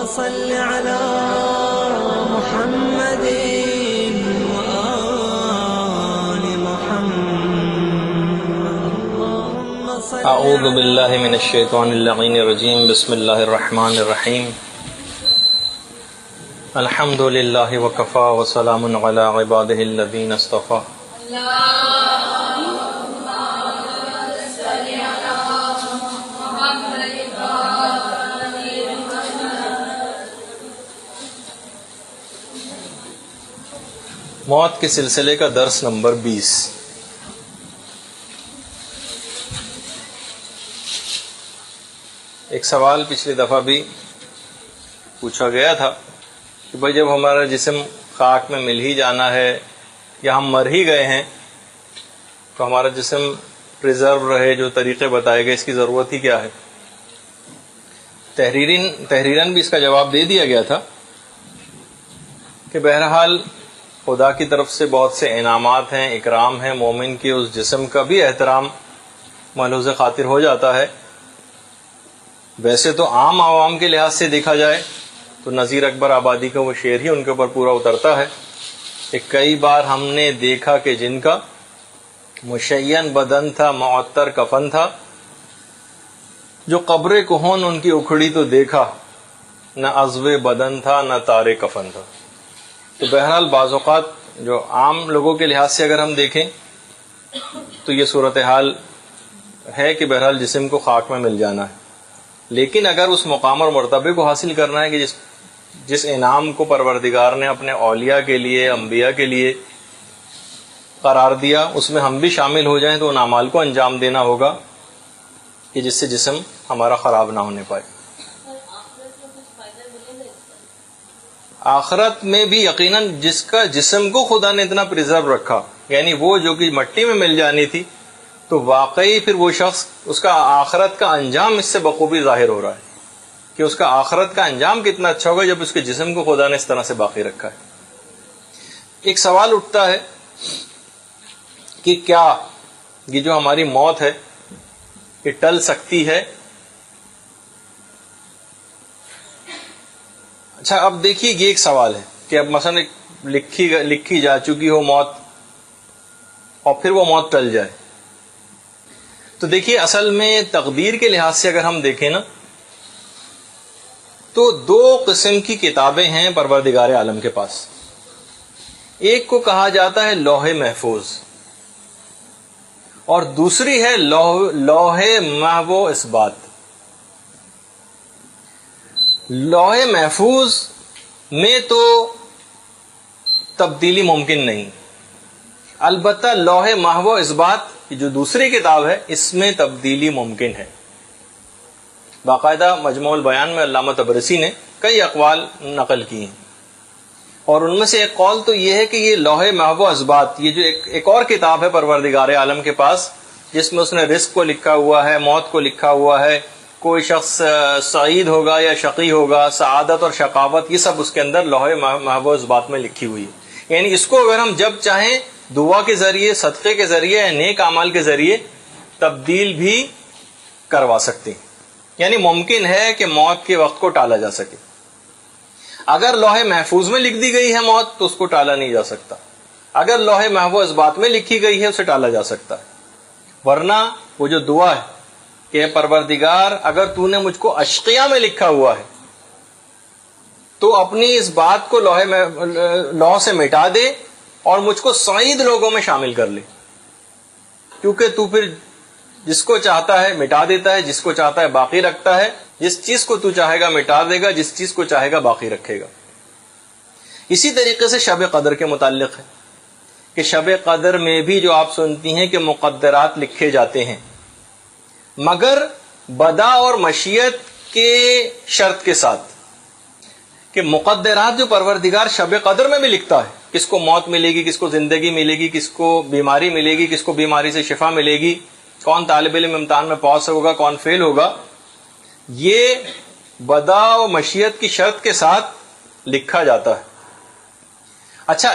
صل على محمد وآل محمد. اعوذ باللہ من الشیطان اللعین الرجیم. بسم اللہ الرحمن الرحیم. الحمد للہ وکفا وسلام علی عبادہ الذین اصطفیٰ. موت کے سلسلے کا درس نمبر 20. ایک سوال پچھلی دفعہ بھی پوچھا گیا تھا کہ بھائی جب ہمارا جسم خاک میں مل ہی جانا ہے یا ہم مر ہی گئے ہیں تو ہمارا جسم پریزرو رہے، جو طریقے بتائے گئے، اس کی ضرورت ہی کیا ہے؟ تحریراً بھی اس کا جواب دے دیا گیا تھا کہ بہرحال خدا کی طرف سے بہت سے انعامات ہیں، اکرام ہیں، مومن کے اس جسم کا بھی احترام ملحوظ خاطر ہو جاتا ہے. ویسے تو عام عوام کے لحاظ سے دیکھا جائے تو نذیر اکبر آبادی کا وہ شعر ہی ان کے اوپر پورا اترتا ہے کہ کئی بار ہم نے دیکھا کہ جن کا مشین بدن تھا، معطر کفن تھا، جو قبر کہون ان کی اکھڑی تو دیکھا، نہ عضو بدن تھا نہ تار کفن تھا. تو بہرحال بعض اوقات جو عام لوگوں کے لحاظ سے اگر ہم دیکھیں تو یہ صورتحال ہے کہ بہرحال جسم کو خاک میں مل جانا ہے. لیکن اگر اس مقام اور مرتبے کو حاصل کرنا ہے کہ جس انعام کو پروردگار نے اپنے اولیاء کے لیے، انبیاء کے لیے قرار دیا، اس میں ہم بھی شامل ہو جائیں تو ان اعمال کو انجام دینا ہوگا کہ جس سے جسم ہمارا خراب نہ ہونے پائے. آخرت میں بھی یقیناً جس کا جسم کو خدا نے اتنا پریزرو رکھا، یعنی وہ جو کہ مٹی میں مل جانی تھی، تو واقعی پھر وہ شخص، اس کا آخرت کا انجام اس سے بخوبی ظاہر ہو رہا ہے کہ اس کا آخرت کا انجام کتنا اچھا ہوگا جب اس کے جسم کو خدا نے اس طرح سے باقی رکھا ہے. ایک سوال اٹھتا ہے کہ کیا یہ جو ہماری موت ہے یہ ٹل سکتی ہے؟ اچھا، اب دیکھیے یہ ایک سوال ہے کہ اب مثلا لکھی جا چکی ہو موت اور پھر وہ موت ٹل جائے. تو دیکھیے اصل میں تقدیر کے لحاظ سے اگر ہم دیکھیں نا تو دو قسم کی کتابیں ہیں پروردگار عالم کے پاس. ایک کو کہا جاتا ہے لوح محفوظ اور دوسری ہے لوح محو اثبات. لوح محفوظ میں تو تبدیلی ممکن نہیں، البتہ لوح محو اثبات جو دوسری کتاب ہے اس میں تبدیلی ممکن ہے. باقاعدہ مجموع البیان میں علامہ طبرسی نے کئی اقوال نقل کی ہیں اور ان میں سے ایک قول تو یہ ہے کہ یہ لوح محو اثبات، یہ جو ایک اور کتاب ہے پروردگار عالم کے پاس جس میں اس نے رزق کو لکھا ہوا ہے، موت کو لکھا ہوا ہے، کوئی شخص سعید ہوگا یا شقی ہوگا، سعادت اور شقاوت، یہ سب اس کے اندر لوح محو اثبات میں لکھی ہوئی ہے. یعنی اس کو اگر ہم جب چاہیں دعا کے ذریعے، صدقے کے ذریعے یا نیک اعمال کے ذریعے تبدیل بھی کروا سکتے ہیں. یعنی ممکن ہے کہ موت کے وقت کو ٹالا جا سکے. اگر لوح محفوظ میں لکھ دی گئی ہے موت تو اس کو ٹالا نہیں جا سکتا، اگر لوح محو اثبات میں لکھی گئی ہے اسے ٹالا جا سکتا ہے. ورنہ وہ جو دعا ہے کہ پروردگار اگر تو نے مجھ کو اشقیاء میں لکھا ہوا ہے تو اپنی اس بات کو لوح سے مٹا دے اور مجھ کو سعید لوگوں میں شامل کر لے، کیونکہ تو پھر جس کو چاہتا ہے مٹا دیتا ہے، جس کو چاہتا ہے باقی رکھتا ہے. جس چیز کو تو چاہے گا مٹا دے گا، جس چیز کو چاہے گا باقی رکھے گا. اسی طریقے سے شب قدر کے متعلق ہے کہ شب قدر میں بھی جو آپ سنتی ہیں کہ مقدرات لکھے جاتے ہیں، مگر بدا اور مشیت کے شرط کے ساتھ کہ مقدرات جو پروردگار شب قدر میں بھی لکھتا ہے، کس کو موت ملے گی، کس کو زندگی ملے گی، کس کو بیماری ملے گی، کس کو بیماری سے شفا ملے گی، کون طالب علم امتحان میں پاس ہوگا، کون فیل ہوگا، یہ بدا و مشیت کی شرط کے ساتھ لکھا جاتا ہے. اچھا،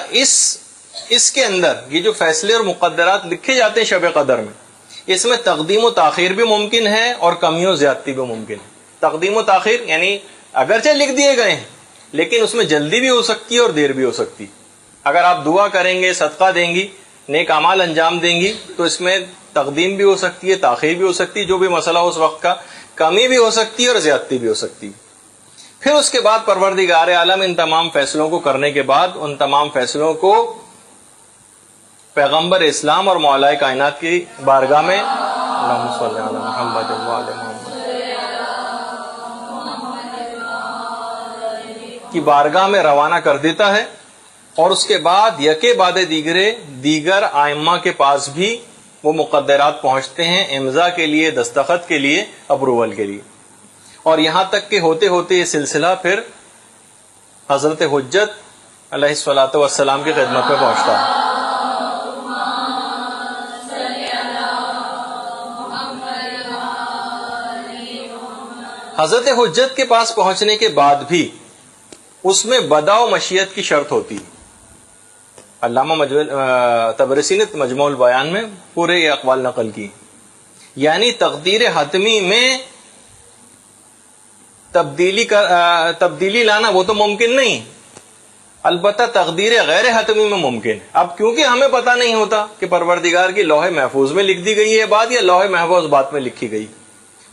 اس کے اندر یہ جو فیصلے اور مقدرات لکھے جاتے ہیں شب قدر میں، اس میں تقدیم و تاخیر بھی ممکن ہے اور کمی و زیادتی بھی ممکن ہے. تقدیم و تاخیر یعنی اگرچہ لکھ دیے گئے ہیں لیکن اس میں جلدی بھی ہو سکتی ہے اور دیر بھی ہو سکتی. اگر آپ دعا کریں گے، صدقہ دیں گی، نیک اعمال انجام دیں گی تو اس میں تقدیم بھی ہو سکتی ہے، تاخیر بھی ہو سکتی ہے، جو بھی مسئلہ اس وقت کا کمی بھی ہو سکتی ہے اور زیادتی بھی ہو سکتی ہے. پھر اس کے بعد پروردگار عالم ان تمام فیصلوں کو کرنے کے بعد ان تمام فیصلوں کو پیغمبر اسلام اور مولا کائنات کی بارگاہ میں اللہم صلی علی محمد وعلی محمد کی بارگاہ میں روانہ کر دیتا ہے، اور اس کے بعد یکے بعد دیگر ائمہ کے پاس بھی وہ مقدرات پہنچتے ہیں امضاء کے لیے، دستخط کے لیے، اپروول کے لیے، اور یہاں تک کہ ہوتے ہوتے یہ سلسلہ پھر حضرت حجت علیہ الصلوۃ والسلام کی خدمت میں پہنچتا ہے. حضرت حجت کے پاس پہنچنے کے بعد بھی اس میں بدا و مشیت کی شرط ہوتی ہے. علامہ طبرسی نے مجموع البیان میں پورے یہ اقوال نقل کی، یعنی تقدیر حتمی میں تبدیلی لانا وہ تو ممکن نہیں، البتہ تقدیر غیر حتمی میں ممکن ہے. اب کیونکہ ہمیں پتہ نہیں ہوتا کہ پروردگار کی لوح محفوظ میں لکھ دی گئی ہے بات یا لوح محفوظ بات میں لکھی گئی،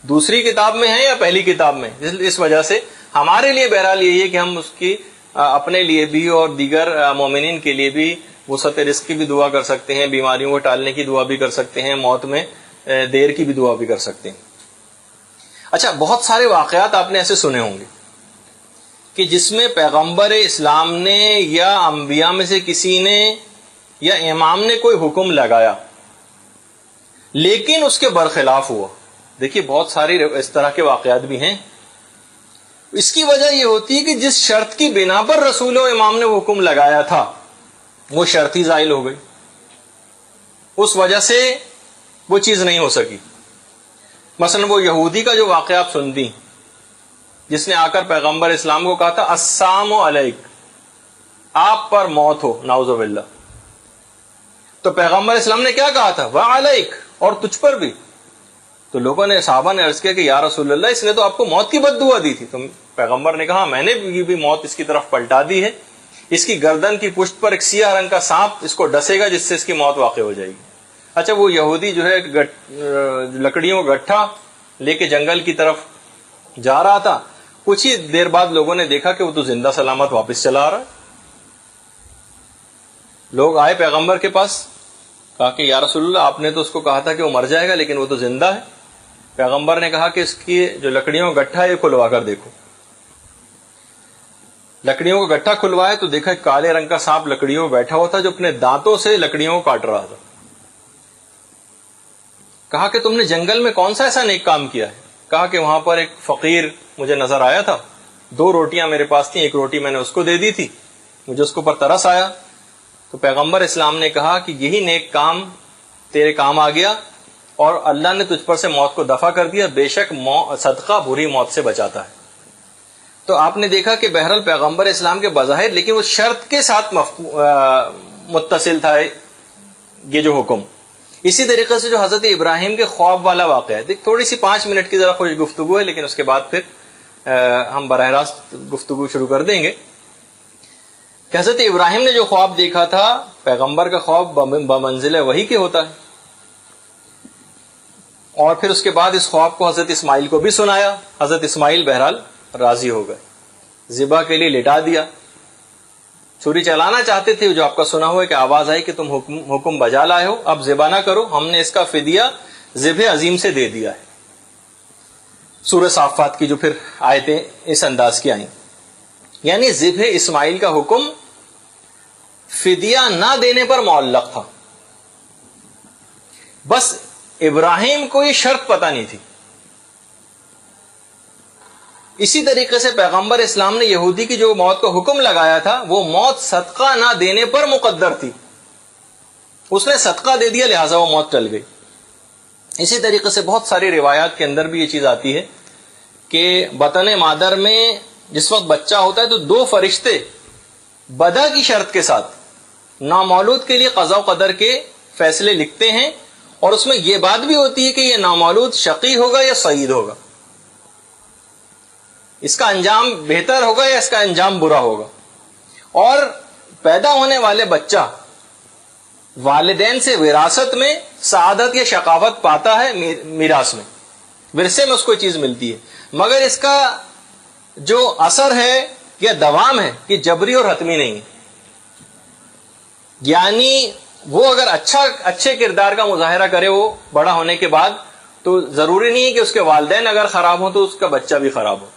دوسری کتاب میں ہے یا پہلی کتاب میں، اس وجہ سے ہمارے لیے بہرحال یہی ہے کہ ہم اس کی اپنے لیے بھی اور دیگر مومنین کے لیے بھی وسعت رزق کی بھی دعا کر سکتے ہیں، بیماریوں کو ٹالنے کی دعا بھی کر سکتے ہیں، موت میں دیر کی بھی دعا بھی کر سکتے ہیں. اچھا، بہت سارے واقعات آپ نے ایسے سنے ہوں گے کہ جس میں پیغمبر اسلام نے یا انبیاء میں سے کسی نے یا امام نے کوئی حکم لگایا لیکن اس کے برخلاف ہوا. دیکھیے بہت ساری اس طرح کے واقعات بھی ہیں. اس کی وجہ یہ ہوتی ہے کہ جس شرط کی بنا پر رسول و امام نے وہ حکم لگایا تھا وہ شرط ہی زائل ہو گئی، اس وجہ سے وہ چیز نہیں ہو سکی. مثلا وہ یہودی کا جو واقعہ آپ سنتی، جس نے آ کر پیغمبر اسلام کو کہا تھا السلام علیک، آپ پر موت ہو، نعوذ باللہ. تو پیغمبر اسلام نے کیا کہا تھا؟ وعلیک، اور تجھ پر بھی. تو لوگوں نے، صحابہ نے عرض کیا کہ یا رسول اللہ، اس نے تو آپ کو موت کی بد دعا دی تھی. تو پیغمبر نے کہا میں نے بھی موت اس کی طرف پلٹا دی ہے، اس کی گردن کی پشت پر ایک سیاہ رنگ کا سانپ اس کو ڈسے گا جس سے اس کی موت واقع ہو جائے گی. اچھا، وہ یہودی جو ہے لکڑیوں کا گٹھا لے کے جنگل کی طرف جا رہا تھا. کچھ ہی دیر بعد لوگوں نے دیکھا کہ وہ تو زندہ سلامت واپس چلا آ رہا ہے. لوگ آئے پیغمبر کے پاس، کہا کہ یا رسول اللہ، آپ نے تو اس کو کہا تھا کہ وہ مر جائے گا لیکن وہ تو زندہ ہے. پیغمبر نے کہا کہ اس کی جو لکڑیوں کا گٹھا ہے یہ کھلوا کر دیکھو. لکڑیوں کا گٹھا کھلوایا تو دیکھا کالے رنگ کا سانپ لکڑیوں میں بیٹھا ہوا تھا جو اپنے دانتوں سے لکڑیوں کو کاٹ رہا تھا. کہا کہ تم نے جنگل میں کون سا ایسا نیک کام کیا ہے؟ کہا کہ وہاں پر ایک فقیر مجھے نظر آیا تھا، 2 روٹیاں میرے پاس تھیں، 1 روٹی میں نے اس کو دے دی تھی، مجھے اس کے اوپر ترس آیا. تو پیغمبر اسلام نے کہا کہ یہی نیک کام تیرے کام آ گیا اور اللہ نے تجھ پر سے موت کو دفع کر دیا. بے شک صدقہ بری موت سے بچاتا ہے. تو آپ نے دیکھا کہ بہرحال پیغمبر اسلام کے بظاہر لیکن وہ شرط کے ساتھ متصل تھا یہ جو حکم. اسی طریقے سے جو حضرت ابراہیم کے خواب والا واقعہ ہے، دیکھ تھوڑی سی 5 منٹ کی ذرا خوش گفتگو ہے لیکن اس کے بعد پھر ہم براہ راست گفتگو شروع کر دیں گے. کہ حضرت ابراہیم نے جو خواب دیکھا تھا، پیغمبر کا خواب بمنزل وحی کے ہوتا ہے، اور پھر اس کے بعد اس خواب کو حضرت اسماعیل کو بھی سنایا. حضرت اسماعیل بہرحال راضی ہو گئے، ذبح کے لیے لٹا دیا. چھری چلانا چاہتے تھے، جو آپ کا سنا ہوا ہے کہ آواز آئی کہ تم حکم بجا لائے ہو، اب ذبح نہ کرو، ہم نے اس کا فدیہ ذبح عظیم سے دے دیا ہے. سورہ صافات کی جو پھر آیتیں اس انداز کی آئیں، یعنی ذبح اسماعیل کا حکم فدیہ نہ دینے پر معلق تھا. بس ابراہیم کو یہ شرط پتہ نہیں تھی. اسی طریقے سے پیغمبر اسلام نے یہودی کی جو موت کا حکم لگایا تھا وہ موت صدقہ نہ دینے پر مقدر تھی. اس نے صدقہ دے دیا لہٰذا وہ موت ٹل گئی. اسی طریقے سے بہت ساری روایات کے اندر بھی یہ چیز آتی ہے کہ بطن مادر میں جس وقت بچہ ہوتا ہے تو 2 فرشتے بدا کی شرط کے ساتھ نامولود کے لیے قضاء و قدر کے فیصلے لکھتے ہیں، اور اس میں یہ بات بھی ہوتی ہے کہ یہ نامولود شقی ہوگا یا سعید ہوگا. اس کا انجام بہتر ہوگا یا اس کا انجام برا ہوگا. اور پیدا ہونے والے بچہ والدین سے وراثت میں سعادت یا شقاوت پاتا ہے، میراث میں، ورثے میں اس کو چیز ملتی ہے، مگر اس کا جو اثر ہے یا دوام ہے یہ جبری اور حتمی نہیں ہے. یعنی وہ اگر اچھے کردار کا مظاہرہ کرے وہ بڑا ہونے کے بعد، تو ضروری نہیں ہے کہ اس کے والدین اگر خراب ہوں تو اس کا بچہ بھی خراب ہو.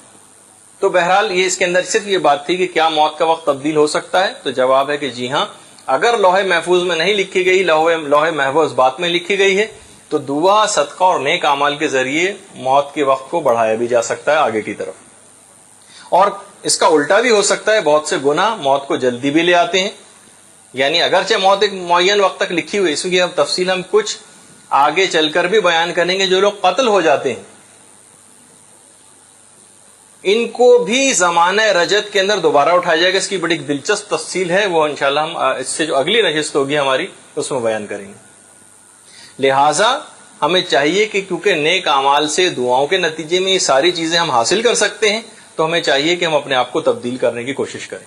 تو بہرحال یہ اس کے اندر صرف یہ بات تھی کہ کیا موت کا وقت تبدیل ہو سکتا ہے؟ تو جواب ہے کہ جی ہاں. اگر لوح محفوظ میں نہیں لکھی گئی، لوح محفوظ بات میں لکھی گئی ہے، تو دعا، صدقہ اور نیک اعمال کے ذریعے موت کے وقت کو بڑھایا بھی جا سکتا ہے آگے کی طرف. اور اس کا الٹا بھی ہو سکتا ہے، بہت سے گناہ موت کو جلدی بھی لے آتے ہیں. یعنی اگرچہ موت ایک معین وقت تک لکھی ہوئی، اس کی اب تفصیل ہم کچھ آگے چل کر بھی بیان کریں گے. جو لوگ قتل ہو جاتے ہیں ان کو بھی زمانہ رجت کے اندر دوبارہ اٹھایا جائے گا. اس کی بڑی دلچسپ تفصیل ہے، وہ انشاءاللہ ہم اس سے جو اگلی نشست ہوگی ہماری اس میں بیان کریں گے. لہٰذا ہمیں چاہیے کہ کیونکہ نیک اعمال سے، دعاؤں کے نتیجے میں یہ ساری چیزیں ہم حاصل کر سکتے ہیں، تو ہمیں چاہیے کہ ہم اپنے آپ کو تبدیل کرنے کی کوشش کریں،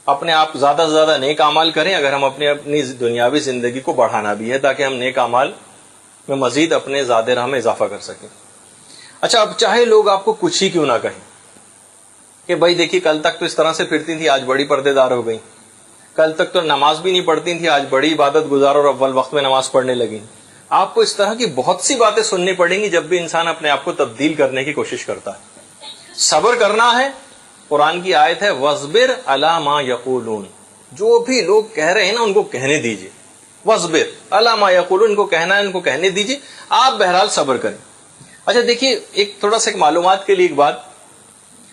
اپنے آپ زیادہ سے زیادہ نیک اعمال کریں اگر ہم اپنی دنیاوی زندگی کو بڑھانا بھی ہے، تاکہ ہم نیک اعمال میں مزید اپنے زیادہ راہ میں اضافہ کر سکیں. اچھا، اب چاہے لوگ آپ کو کچھ ہی کیوں نہ کہیں کہ بھائی دیکھیے کل تک تو اس طرح سے پھرتی تھی، آج بڑی پردے دار ہو گئی، کل تک تو نماز بھی نہیں پڑھتی تھی، آج بڑی عبادت گزار اور اول وقت میں نماز پڑھنے لگی. آپ کو اس طرح کی بہت سی باتیں سننی پڑیں گی جب بھی انسان اپنے آپ کو تبدیل کرنے کی کوشش کرتا ہے. صبر کرنا ہے. قرآن کی آیت ہے وَاصْبِرْ عَلَىٰ مَا يَقُولُونَ. جو بھی لوگ کہہ رہے ہیں نا ان کو کہنے دیجئے. وَاصْبِرْ عَلَىٰ مَا يَقُولُونَ، ان کو کہنا ہے، ان کو کہنے دیجئے، آپ بہرحال صبر کریں. اچھا دیکھیے، ایک تھوڑا سا معلومات کے لیے ایک بات،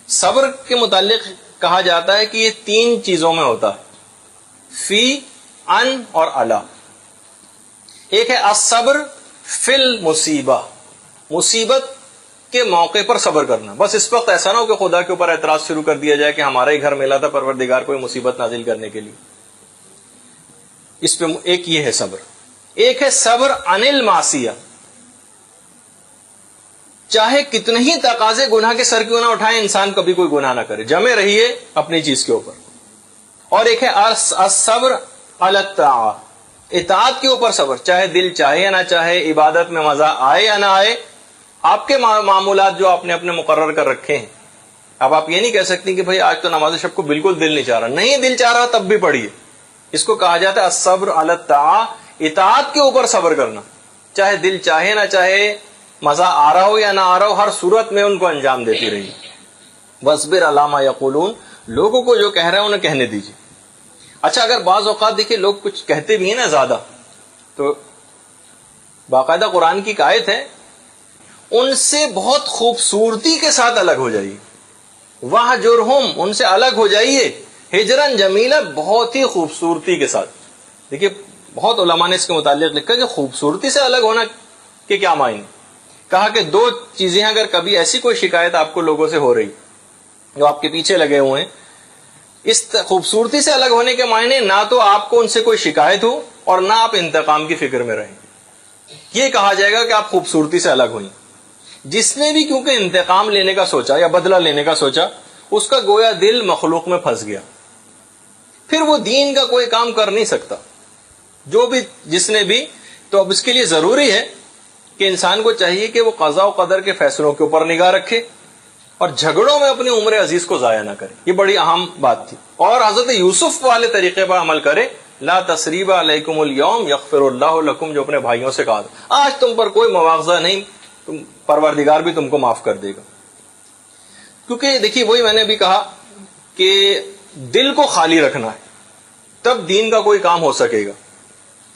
صبر کے متعلق کہا جاتا ہے کہ یہ 3 چیزوں میں ہوتا ہے، فی، ان اور علی. ایک ہے الصبر فی المصیبہ، مصیبت کے موقع پر صبر کرنا. بس اس وقت ایسا نہ ہو کہ خدا کے اوپر اعتراض شروع کر دیا جائے کہ ہمارا ہی گھر میلا تھا پروردگار کوئی مصیبت نازل کرنے کے لیے. اس پہ ایک یہ ہے صبر. ایک ہے صبر عن المعصیہ، چاہے کتنے ہی تقاضے گناہ کے سر کیوں نہ اٹھائیں، انسان کبھی کوئی گناہ نہ کرے، جمے رہیے اپنی چیز کے اوپر. اور ایک ہے الصبر علی الطاعہ، اطاعت کے اوپر صبر، چاہے دل چاہے یا نہ چاہے، عبادت میں مزہ آئے یا نہ آئے، آپ کے معمولات جو آپ نے اپنے مقرر کر رکھے ہیں. اب آپ یہ نہیں کہہ سکتی کہ بھائی آج تو نماز شب کو بالکل دل نہیں چاہ رہا. نہیں دل چاہ رہا تب بھی پڑھیے. اس کو کہا جاتا ہے الصبر علی الطاعہ، اطاعت کے اوپر صبر کرنا، چاہے دل چاہے نہ چاہے، مزہ آ رہا ہو یا نہ آ رہا ہو، ہر صورت میں ان کو انجام دیتی رہی. وَاصْبِرْ عَلَىٰ مَا يَقُولُونَ، لوگوں کو جو کہہ رہے ہیں انہیں کہنے دیجیے. اچھا، اگر بعض اوقات دیکھیں لوگ کچھ کہتے بھی ہیں نا زیادہ، تو باقاعدہ قرآن کی ایک آیت ہے، ان سے بہت خوبصورتی کے ساتھ الگ ہو جائیے. وَاحْجُرْهُمْ، ان سے الگ ہو جائیے، ہجرن جمیلا، بہت ہی خوبصورتی کے ساتھ. دیکھیے بہت علماء نے اس کے متعلق لکھا کہ خوبصورتی سے الگ ہونا کے کیا معنی. کہا کہ 2 چیزیں، اگر کبھی ایسی کوئی شکایت آپ کو لوگوں سے ہو رہی جو آپ کے پیچھے لگے ہوئے ہیں، اس خوبصورتی سے الگ ہونے کے معنی نہ تو آپ کو ان سے کوئی شکایت ہو اور نہ آپ انتقام کی فکر میں رہیں. یہ کہا جائے گا کہ آپ خوبصورتی سے الگ ہوئیں. جس نے بھی کیونکہ انتقام لینے کا سوچا یا بدلہ لینے کا سوچا، اس کا گویا دل مخلوق میں پھنس گیا، پھر وہ دین کا کوئی کام کر نہیں سکتا. جو بھی جس نے بھی، تو اب اس کے لیے ضروری ہے کہ انسان کو چاہیے کہ وہ قضاء و قدر کے فیصلوں کے اوپر نگاہ رکھے اور جھگڑوں میں اپنی عمر عزیز کو ضائع نہ کرے. یہ بڑی اہم بات تھی. اور حضرت یوسف والے طریقے پر عمل کرے، لا تثریب علیکم اليوم یغفر اللہ لکم، جو اپنے بھائیوں سے کہا آج تم پر کوئی مواخذہ نہیں، تم پروردگار بھی تم کو معاف کر دے گا. کیونکہ دیکھیے وہی میں نے بھی کہا کہ دل کو خالی رکھنا ہے، تب دین کا کوئی کام ہو سکے گا.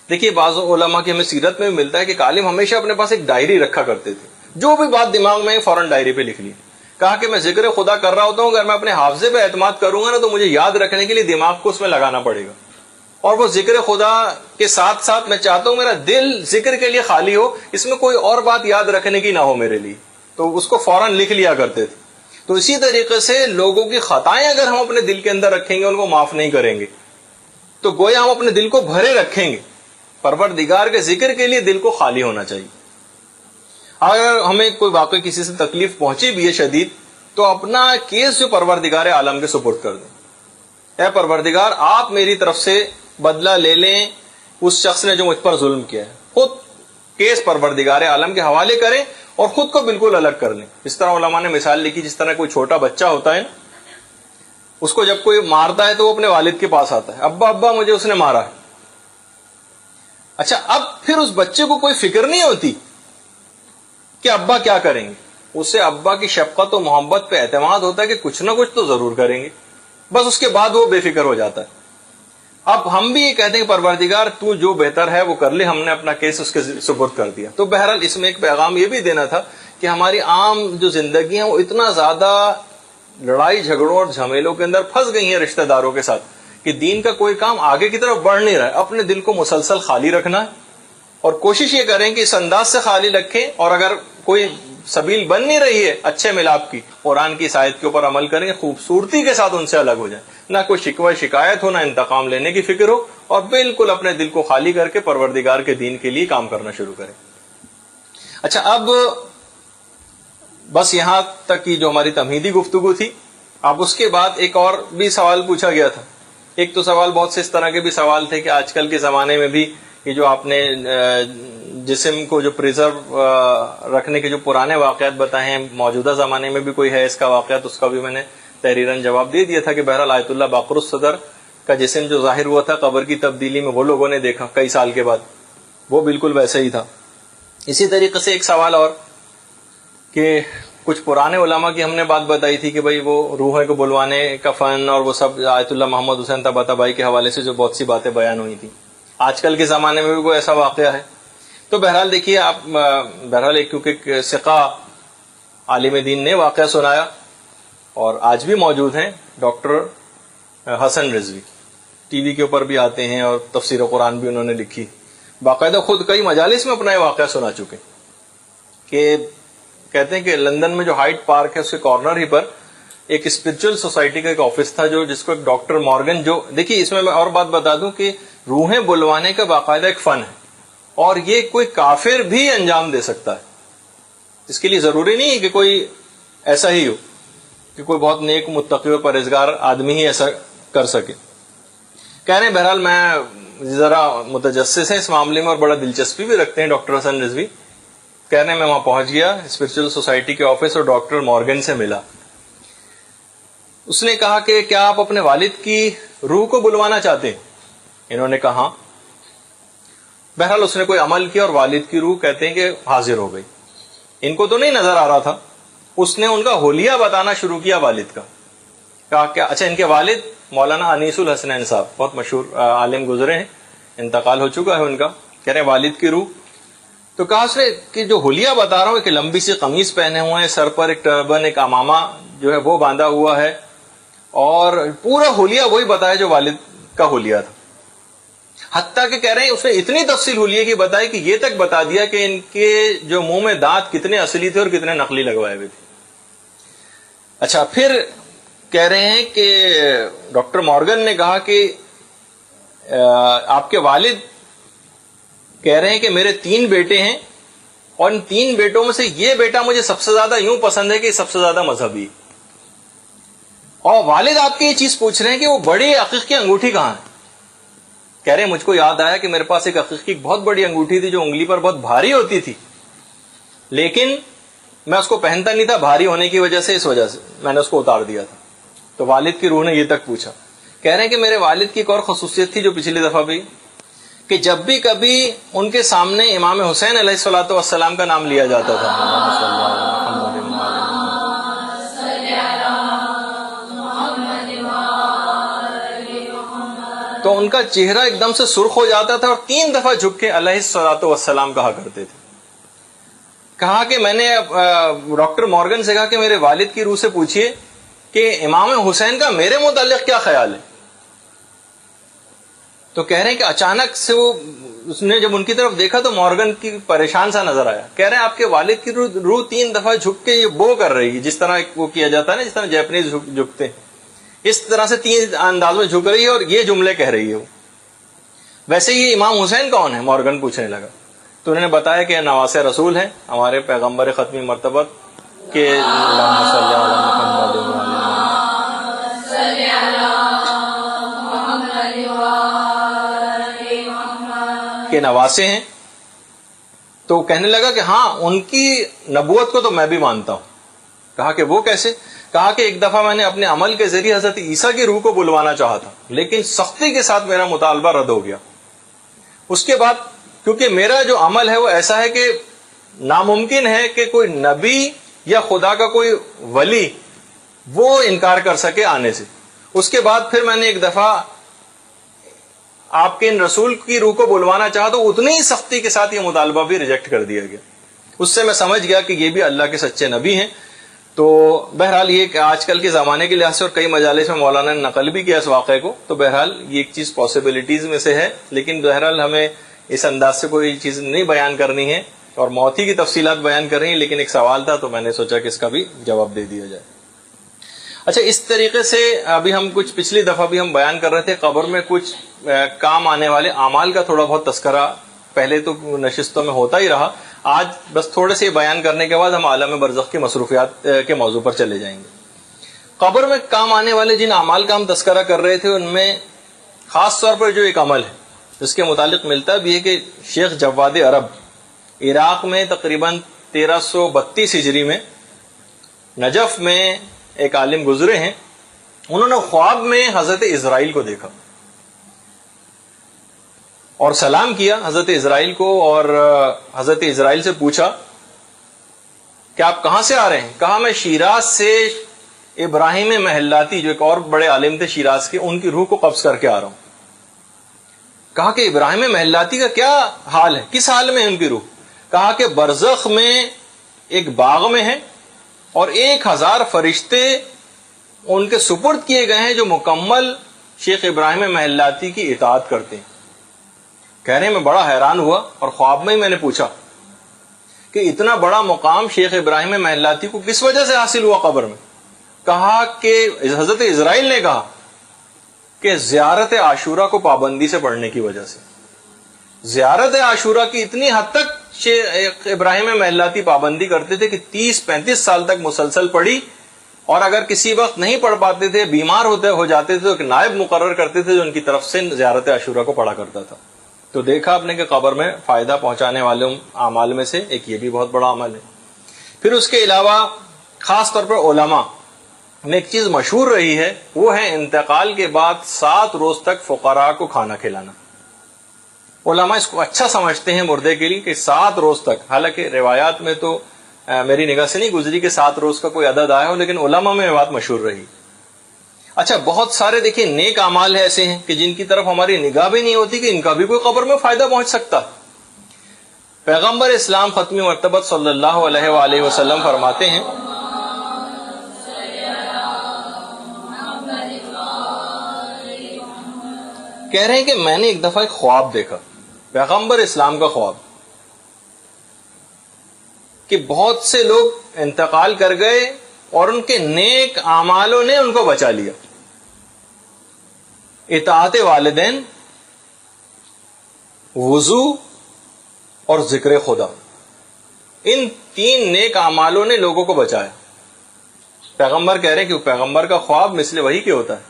دیکھیے بعض علماء کی ہمیں سیرت میں بھی ملتا ہے کہ عالم ہمیشہ اپنے پاس ایک ڈائری رکھا کرتے تھے، جو بھی بات دماغ میں فوراً ڈائری پہ لکھ لی. کہا کہ میں ذکر خدا کر رہا ہوتا ہوں، اگر میں اپنے حافظے پہ اعتماد کروں گا نا تو مجھے یاد رکھنے کے لیے دماغ کو اس میں لگانا پڑے گا. اور وہ ذکر خدا کے ساتھ ساتھ میں چاہتا ہوں میرا دل ذکر کے لیے خالی ہو، اس میں کوئی اور بات یاد رکھنے کی نہ ہو میرے لیے، تو اس کو فوراً لکھ لیا کرتے تھے. تو اسی طریقے سے لوگوں کی خطائیں اگر ہم اپنے دل کے اندر رکھیں گے، ان کو معاف نہیں کریں گے، تو گویا ہم اپنے دل کو بھرے رکھیں گے. پروردگار کے ذکر کے لیے دل کو خالی ہونا چاہیے. اگر ہمیں کوئی واقعی کسی سے تکلیف پہنچی بھی ہے شدید، تو اپنا کیس جو پروردگار عالم کے سپرد کر دیں، اے پروردگار آپ میری طرف سے بدلہ لے لیں اس شخص نے جو مجھ پر ظلم کیا ہے، خود کیس پروردگار عالم کے حوالے کریں اور خود کو بالکل الگ کر لیں۔ اس طرح علماء نے مثال لکھی، جس طرح کوئی چھوٹا بچہ ہوتا ہے اس کو جب کوئی مارتا ہے تو وہ اپنے والد کے پاس آتا ہے، ابا ابا مجھے اس نے مارا ہے۔ اچھا اب پھر اس بچے کو کوئی فکر نہیں ہوتی کہ ابا کیا کریں گے، اسے ابا کی شفقت و محبت پہ اعتماد ہوتا ہے کہ کچھ نہ کچھ تو ضرور کریں گے، بس اس کے بعد وہ بے فکر ہو جاتا ہے۔ اب ہم بھی یہ کہتے ہیں کہ پروردگار تو جو بہتر ہے وہ کر لے، ہم نے اپنا کیس اس کے سپرد کر دیا۔ تو بہرحال اس میں ایک پیغام یہ بھی دینا تھا کہ ہماری عام جو زندگی ہے وہ اتنا زیادہ لڑائی جھگڑوں اور جھمیلوں کے اندر پھنس گئی ہیں رشتہ داروں کے ساتھ کہ دین کا کوئی کام آگے کی طرف بڑھ نہیں رہا ہے۔ اپنے دل کو مسلسل خالی رکھنا ہے اور کوشش یہ کریں کہ اس انداز سے خالی رکھیں، اور اگر کوئی سبیل بن نہیں رہی ہے اچھے ملاپ کی، قرآن کی اس آیت کے اوپر عمل کریں، خوبصورتی کے ساتھ ان سے الگ ہو جائیں، نہ کوئی شکوہ شکایت ہو، نہ انتقام لینے کی فکر ہو، اور بالکل اپنے دل کو خالی کر کے پروردگار کے دین کے لیے کام کرنا شروع کریں۔ اچھا اب بس یہاں تک کی جو ہماری تمہیدی گفتگو تھی، اب اس کے بعد ایک اور بھی سوال پوچھا گیا تھا۔ ایک تو سوال بہت سے اس طرح کے بھی سوال تھے کہ آج کل کے زمانے میں بھی یہ جو آپ نے جسم کو جو پریزرو رکھنے کے جو پرانے واقعات بتائے ہیں، موجودہ زمانے میں بھی کوئی ہے اس کا واقعات، اس کا بھی میں نے تحریراً جواب دے دیا تھا کہ بہرحال آیت اللہ باقر الصدر کا جسم جو ظاہر ہوا تھا قبر کی تبدیلی میں، وہ لوگوں نے دیکھا کئی سال کے بعد، وہ بالکل ویسے ہی تھا۔ اسی طریقے سے ایک سوال اور کہ کچھ پرانے علماء کی ہم نے بات بتائی تھی کہ بھئی وہ روحیں کو بلوانے کا فن اور وہ سب آیت اللہ محمد حسین طباطبائی کے حوالے سے جو بہت سی باتیں بیان ہوئی تھیں، آج کل کے زمانے میں بھی کوئی ایسا واقعہ ہے؟ تو بہرحال دیکھیے آپ، بہرحال کیونکہ ایک ثقہ عالم دین نے واقعہ سنایا اور آج بھی موجود ہیں، ڈاکٹر حسن رضوی ٹی وی کے اوپر بھی آتے ہیں اور تفسیر قرآن بھی انہوں نے لکھی، باقاعدہ خود کئی مجالس میں اپنا یہ واقعہ سنا چکے کہ کہتے ہیں کہ لندن میں جو ہائیڈ پارک ہے اس کے کارنر ہی پر ایک اسپرچل سوسائٹی کا ایک آفس تھا جس کو ایک ڈاکٹر مارگن، جو دیکھیے اس میں اور بات بتا دوں کہ روحیں بلوانے کا باقاعدہ ایک فن ہے اور یہ کوئی کافر بھی انجام دے سکتا ہے، اس کے لیے ضروری نہیں ہے کہ کوئی ایسا ہی ہو کہ کوئی بہت نیک متقی و پرہیزگار آدمی ہی ایسا کر سکے۔ کہہ رہے ہیں بہرحال میں ذرا متجسس ہیں اس معاملے میں اور بڑا دلچسپی بھی رکھتے ہیں ڈاکٹر حسن رضوی، کہہ رہے ہیں میں وہاں پہنچ گیا اسپرچل سوسائٹی کے آفس اور ڈاکٹر مارگن سے ملا۔ اس نے کہا کہ کیا آپ اپنے والد کی روح کو بلوانا چاہتے ہیں؟ انہوں نے کہا ہاں۔ بہرحال اس نے کوئی عمل کیا اور والد کی روح کہتے ہیں کہ حاضر ہو گئی۔ ان کو تو نہیں نظر آ رہا تھا، اس نے ان کا حلیہ بتانا شروع کیا والد کا۔ کہا کیا؟ اچھا ان کے والد مولانا انیس الحسنین صاحب بہت مشہور عالم گزرے ہیں، انتقال ہو چکا ہے ان کا۔ کہہ رہے ہیں والد کی روح، تو کہا اس نے کہ جو حلیہ بتا رہا ہوں کہ لمبی سی قمیص پہنے ہوئے ہیں، سر پر ایک ٹربن، ایک امامہ جو ہے وہ باندھا ہوا ہے، اور پورا حلیہ وہی بتایا جو والد کا حلیہ تھا۔ حتیٰ کہ کہہ رہے ہیں اس نے اتنی تفصیل حلیے کی بتائی کہ یہ تک بتا دیا کہ ان کے جو منہ میں دانت کتنے اصلی تھے اور کتنے نقلی لگوائے ہوئے تھے۔ اچھا پھر کہہ رہے ہیں کہ ڈاکٹر مارگن نے کہا کہ آپ کے والد کہہ رہے ہیں کہ میرے 3 بیٹے ہیں اور ان 3 بیٹوں میں سے یہ بیٹا مجھے سب سے زیادہ یوں پسند ہے کہ سب سے زیادہ مذہبی، اور والد آپ کی یہ چیز پوچھ رہے ہیں کہ وہ بڑی عقیق کی انگوٹھی کہاں ہے؟ کہہ رہے ہیں مجھ کو یاد آیا کہ میرے پاس ایک عقیق کی بہت بڑی انگوٹھی تھی جو انگلی پر بہت بھاری ہوتی تھی، لیکن میں اس کو پہنتا نہیں تھا، بھاری ہونے کی وجہ سے، اس وجہ سے میں نے اس کو اتار دیا تھا۔ تو والد کی روح نے یہ تک پوچھا۔ کہہ رہے ہیں کہ میرے والد کی ایک اور خصوصیت تھی جو پچھلی دفعہ بھی، کہ جب بھی کبھی ان کے سامنے امام حسین علیہ الصلوۃ والسلام کا نام لیا جاتا تھا تو ان کا چہرہ ایک دم سے سرخ ہو جاتا تھا اور 3 دفعہ جھک کے علیہ الصلوۃ والسلام کہا کرتے تھے۔ کہا کہ میں نے ڈاکٹر مارگن سے کہا کہ میرے والد کی روح سے پوچھئے کہ امام حسین کا میرے متعلق کیا خیال ہے؟ تو کہہ رہے ہیں کہ اچانک سے اس نے جب ان کی طرف دیکھا تو مارگن کی پریشان سا نظر آیا۔ کہہ رہے ہیں آپ کے والد کی روح 3 دفعہ جھک کے یہ بو کر رہی ہے، جس طرح وہ کیا جاتا ہے نا، جس طرح جیپنیز جھکتے ہیں، اس طرح سے 3 انداز میں جھک رہی ہے اور یہ جملے کہہ رہی ہے وہ۔ ویسے یہ امام حسین کون ہے؟ مارگن پوچھنے لگا۔ تو انہوں نے بتایا کہ نواسے رسول ہیں، ہمارے پیغمبر ختمی مرتبت کے کے نواسے ہیں. تو کہنے لگا کہ ہاں ان کی نبوت کو تو میں بھی مانتا ہوں. کہا کہ وہ کیسے؟ کہا کہ ایک دفعہ میں نے اپنے عمل کے ذریعے حضرت عیسیٰ کی روح کو بلوانا چاہا تھا، لیکن سختی کے ساتھ میرا مطالبہ رد ہو گیا. اس کے بعد کیونکہ میرا جو عمل ہے وہ ایسا ہے کہ ناممکن ہے کہ کوئی نبی یا خدا کا کوئی ولی وہ انکار کر سکے آنے سے. اس کے بعد پھر میں نے ایک دفعہ آپ کے ان رسول کی روح کو بلوانا چاہا تو اتنی ہی سختی کے ساتھ یہ مطالبہ بھی ریجیکٹ کر دیا گیا. اس سے میں سمجھ گیا کہ یہ بھی اللہ کے سچے نبی ہیں. تو بہرحال یہ کہ آج کل کے زمانے کے لحاظ سے اور کئی مجالس میں مولانا نے نقل بھی کیا اس واقعے کو، تو بہرحال یہ ایک چیز پاسبلٹیز میں سے ہے، لیکن بہرحال ہمیں اس انداز سے کوئی چیز نہیں بیان کرنی ہے اور موت ہی کی تفصیلات بیان کر رہی ہیں. لیکن ایک سوال تھا تو میں نے سوچا کہ اس کا بھی جواب دے دیا جائے. اچھا، اس طریقے سے ابھی ہم کچھ پچھلی دفعہ بھی ہم بیان کر رہے تھے قبر میں کچھ کام آنے والے اعمال کا تھوڑا بہت تذکرہ پہلے تو نشستوں میں ہوتا ہی رہا. آج بس تھوڑے سے بیان کرنے کے بعد ہم عالم برزخ کی مصروفیات کے موضوع پر چلے جائیں گے. قبر میں کام آنے والے جن اعمال کا ہم تذکرہ کر رہے تھے ان میں خاص طور پر جو ایک عمل ہے جس کے متعلق ملتا بھی ہے کہ شیخ جواد عرب عراق میں تقریباً 1332 ہجری میں نجف میں ایک عالم گزرے ہیں. انہوں نے خواب میں حضرت اسرائیل کو دیکھا اور سلام کیا حضرت اسرائیل کو، اور حضرت اسرائیل سے پوچھا کہ آپ کہاں سے آ رہے ہیں؟ کہا میں شیراز سے ابراہیم محلاتی جو ایک اور بڑے عالم تھے شیراز کے، ان کی روح کو قبض کر کے آ رہا ہوں. کہا کہ ابراہیم محلاتی کا کیا حال ہے، کس حال میں ہے ان کی روح؟ کہا کہ برزخ میں ایک باغ میں ہے اور 1000 فرشتے ان کے سپرد کیے گئے ہیں جو مکمل شیخ ابراہیم محلاتی کی اطاعت کرتے ہیں. کہنے میں بڑا حیران ہوا اور خواب میں ہی میں نے پوچھا کہ اتنا بڑا مقام شیخ ابراہیم محلاتی کو کس وجہ سے حاصل ہوا قبر میں؟ کہا کہ حضرت اسرائیل نے کہا کہ زیارت عاشورہ کو پابندی سے پڑھنے کی وجہ سے. زیارت عاشورہ کی اتنی حد تک شیخ ابراہیم محلاتی پابندی کرتے تھے کہ 30-35 سال تک مسلسل پڑھی، اور اگر کسی وقت نہیں پڑھ پاتے تھے، بیمار ہو جاتے تھے تو ایک نائب مقرر کرتے تھے جو ان کی طرف سے زیارت عاشورہ کو پڑھا کرتا تھا. تو دیکھا آپ نے کہ قبر میں فائدہ پہنچانے والے اعمال میں سے ایک یہ بھی بہت بڑا عمل ہے. پھر اس کے علاوہ خاص طور پر علماء میں ایک چیز مشہور رہی ہے، وہ ہے انتقال کے بعد 7 روز تک فقراء کو کھانا کھلانا. علماء اس کو اچھا سمجھتے ہیں مردے کے لیے کہ 7 روز تک، حالانکہ روایات میں تو میری نگاہ سے نہیں گزری کہ 7 روز کا کوئی عدد آیا ہو، لیکن علماء میں بات مشہور رہی. اچھا، بہت سارے دیکھیں نیک اعمال ایسے ہیں کہ جن کی طرف ہماری نگاہ بھی نہیں ہوتی کہ ان کا بھی کوئی قبر میں فائدہ پہنچ سکتا. پیغمبر اسلام ختم مرتبت صلی اللہ علیہ وآلہ وسلم فرماتے ہیں کہہ رہے ہیں کہ میں نے ایک دفعہ ایک خواب دیکھا، پیغمبر اسلام کا خواب، کہ بہت سے لوگ انتقال کر گئے اور ان کے نیک اعمالوں نے ان کو بچا لیا. اطاعت والدین، وضو اور ذکر خدا، ان 3 نیک اعمالوں نے لوگوں کو بچایا. پیغمبر کہہ رہے ہیں کہ پیغمبر کا خواب مثل وحی کے ہوتا ہے.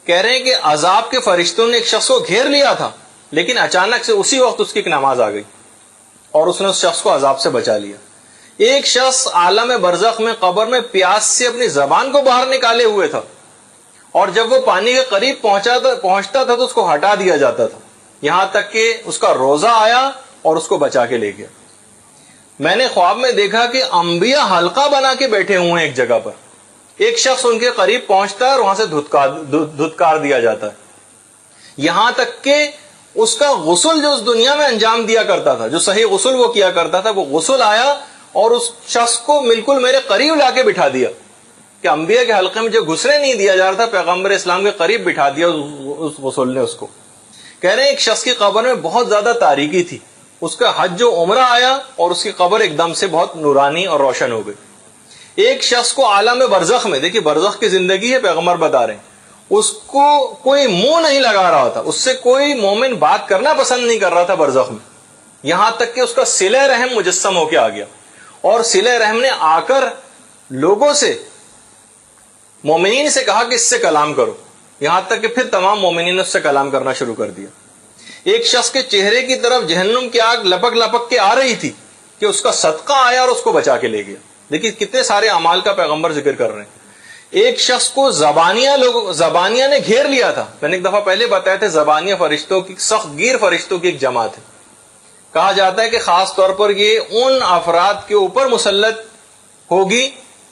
کہہ رہے ہیں کہ عذاب کے فرشتوں نے ایک شخص کو گھیر لیا تھا، لیکن اچانک سے اسی وقت اس کی ایک نماز آ گئی اور اس نے اس شخص کو عذاب سے بچا لیا. ایک شخص عالم برزخ میں قبر میں پیاس سے اپنی زبان کو باہر نکالے ہوئے تھا، اور جب وہ پانی کے قریب پہنچتا تھا تو اس کو ہٹا دیا جاتا تھا، یہاں تک کہ اس کا روزہ آیا اور اس کو بچا کے لے گیا. میں نے خواب میں دیکھا کہ انبیاء حلقہ بنا کے بیٹھے ہوئے ہیں ایک جگہ پر، ایک شخص ان کے قریب پہنچتا ہے اور وہاں سے دھتکار دیا جاتا ہے، یہاں تک کہ اس کا غسل جو اس دنیا میں انجام دیا کرتا تھا، جو صحیح غسل وہ کیا کرتا تھا، وہ غسل آیا اور اس شخص کو بالکل میرے قریب لا کے بٹھا دیا کہ انبیاء کے حلقے میں جو گھسنے نہیں دیا جا رہا تھا، پیغمبر اسلام کے قریب بٹھا دیا اس غسل نے اس کو. کہہ رہے ہیں ایک شخص کی قبر میں بہت زیادہ تاریکی تھی، اس کا حج و عمرہ آیا اور اس کی قبر ایک دم سے بہت نورانی اور روشن ہو گئی. ایک شخص کو عالم برزخ میں، دیکھیے برزخ کی زندگی ہے، پیغمبر بتا رہے ہیں، اس کو کوئی منہ نہیں لگا رہا تھا، اس سے کوئی مومن بات کرنا پسند نہیں کر رہا تھا برزخ میں، یہاں تک کہ اس کا صلہ رحم مجسم ہو کے آ گیا، اور صلہ رحم نے آ کر لوگوں سے، مومنین سے کہا کہ اس سے کلام کرو، یہاں تک کہ پھر تمام مومنین نے اس سے کلام کرنا شروع کر دیا. ایک شخص کے چہرے کی طرف جہنم کی آگ لپک لپک کے آ رہی تھی کہ اس کا صدقہ آیا اور اس کو بچا کے لے گیا. دیکھیے کتنے سارے اعمال کا پیغمبر ذکر کر رہے ہیں. ایک شخص کو زبانیہ نے گھیر لیا تھا. میں نے ایک دفعہ پہلے بتایا تھا زبانیہ فرشتوں کی، سخت گیر فرشتوں کی ایک جماعت ہے. کہا جاتا ہے کہ خاص طور پر یہ ان افراد کے اوپر مسلط ہوگی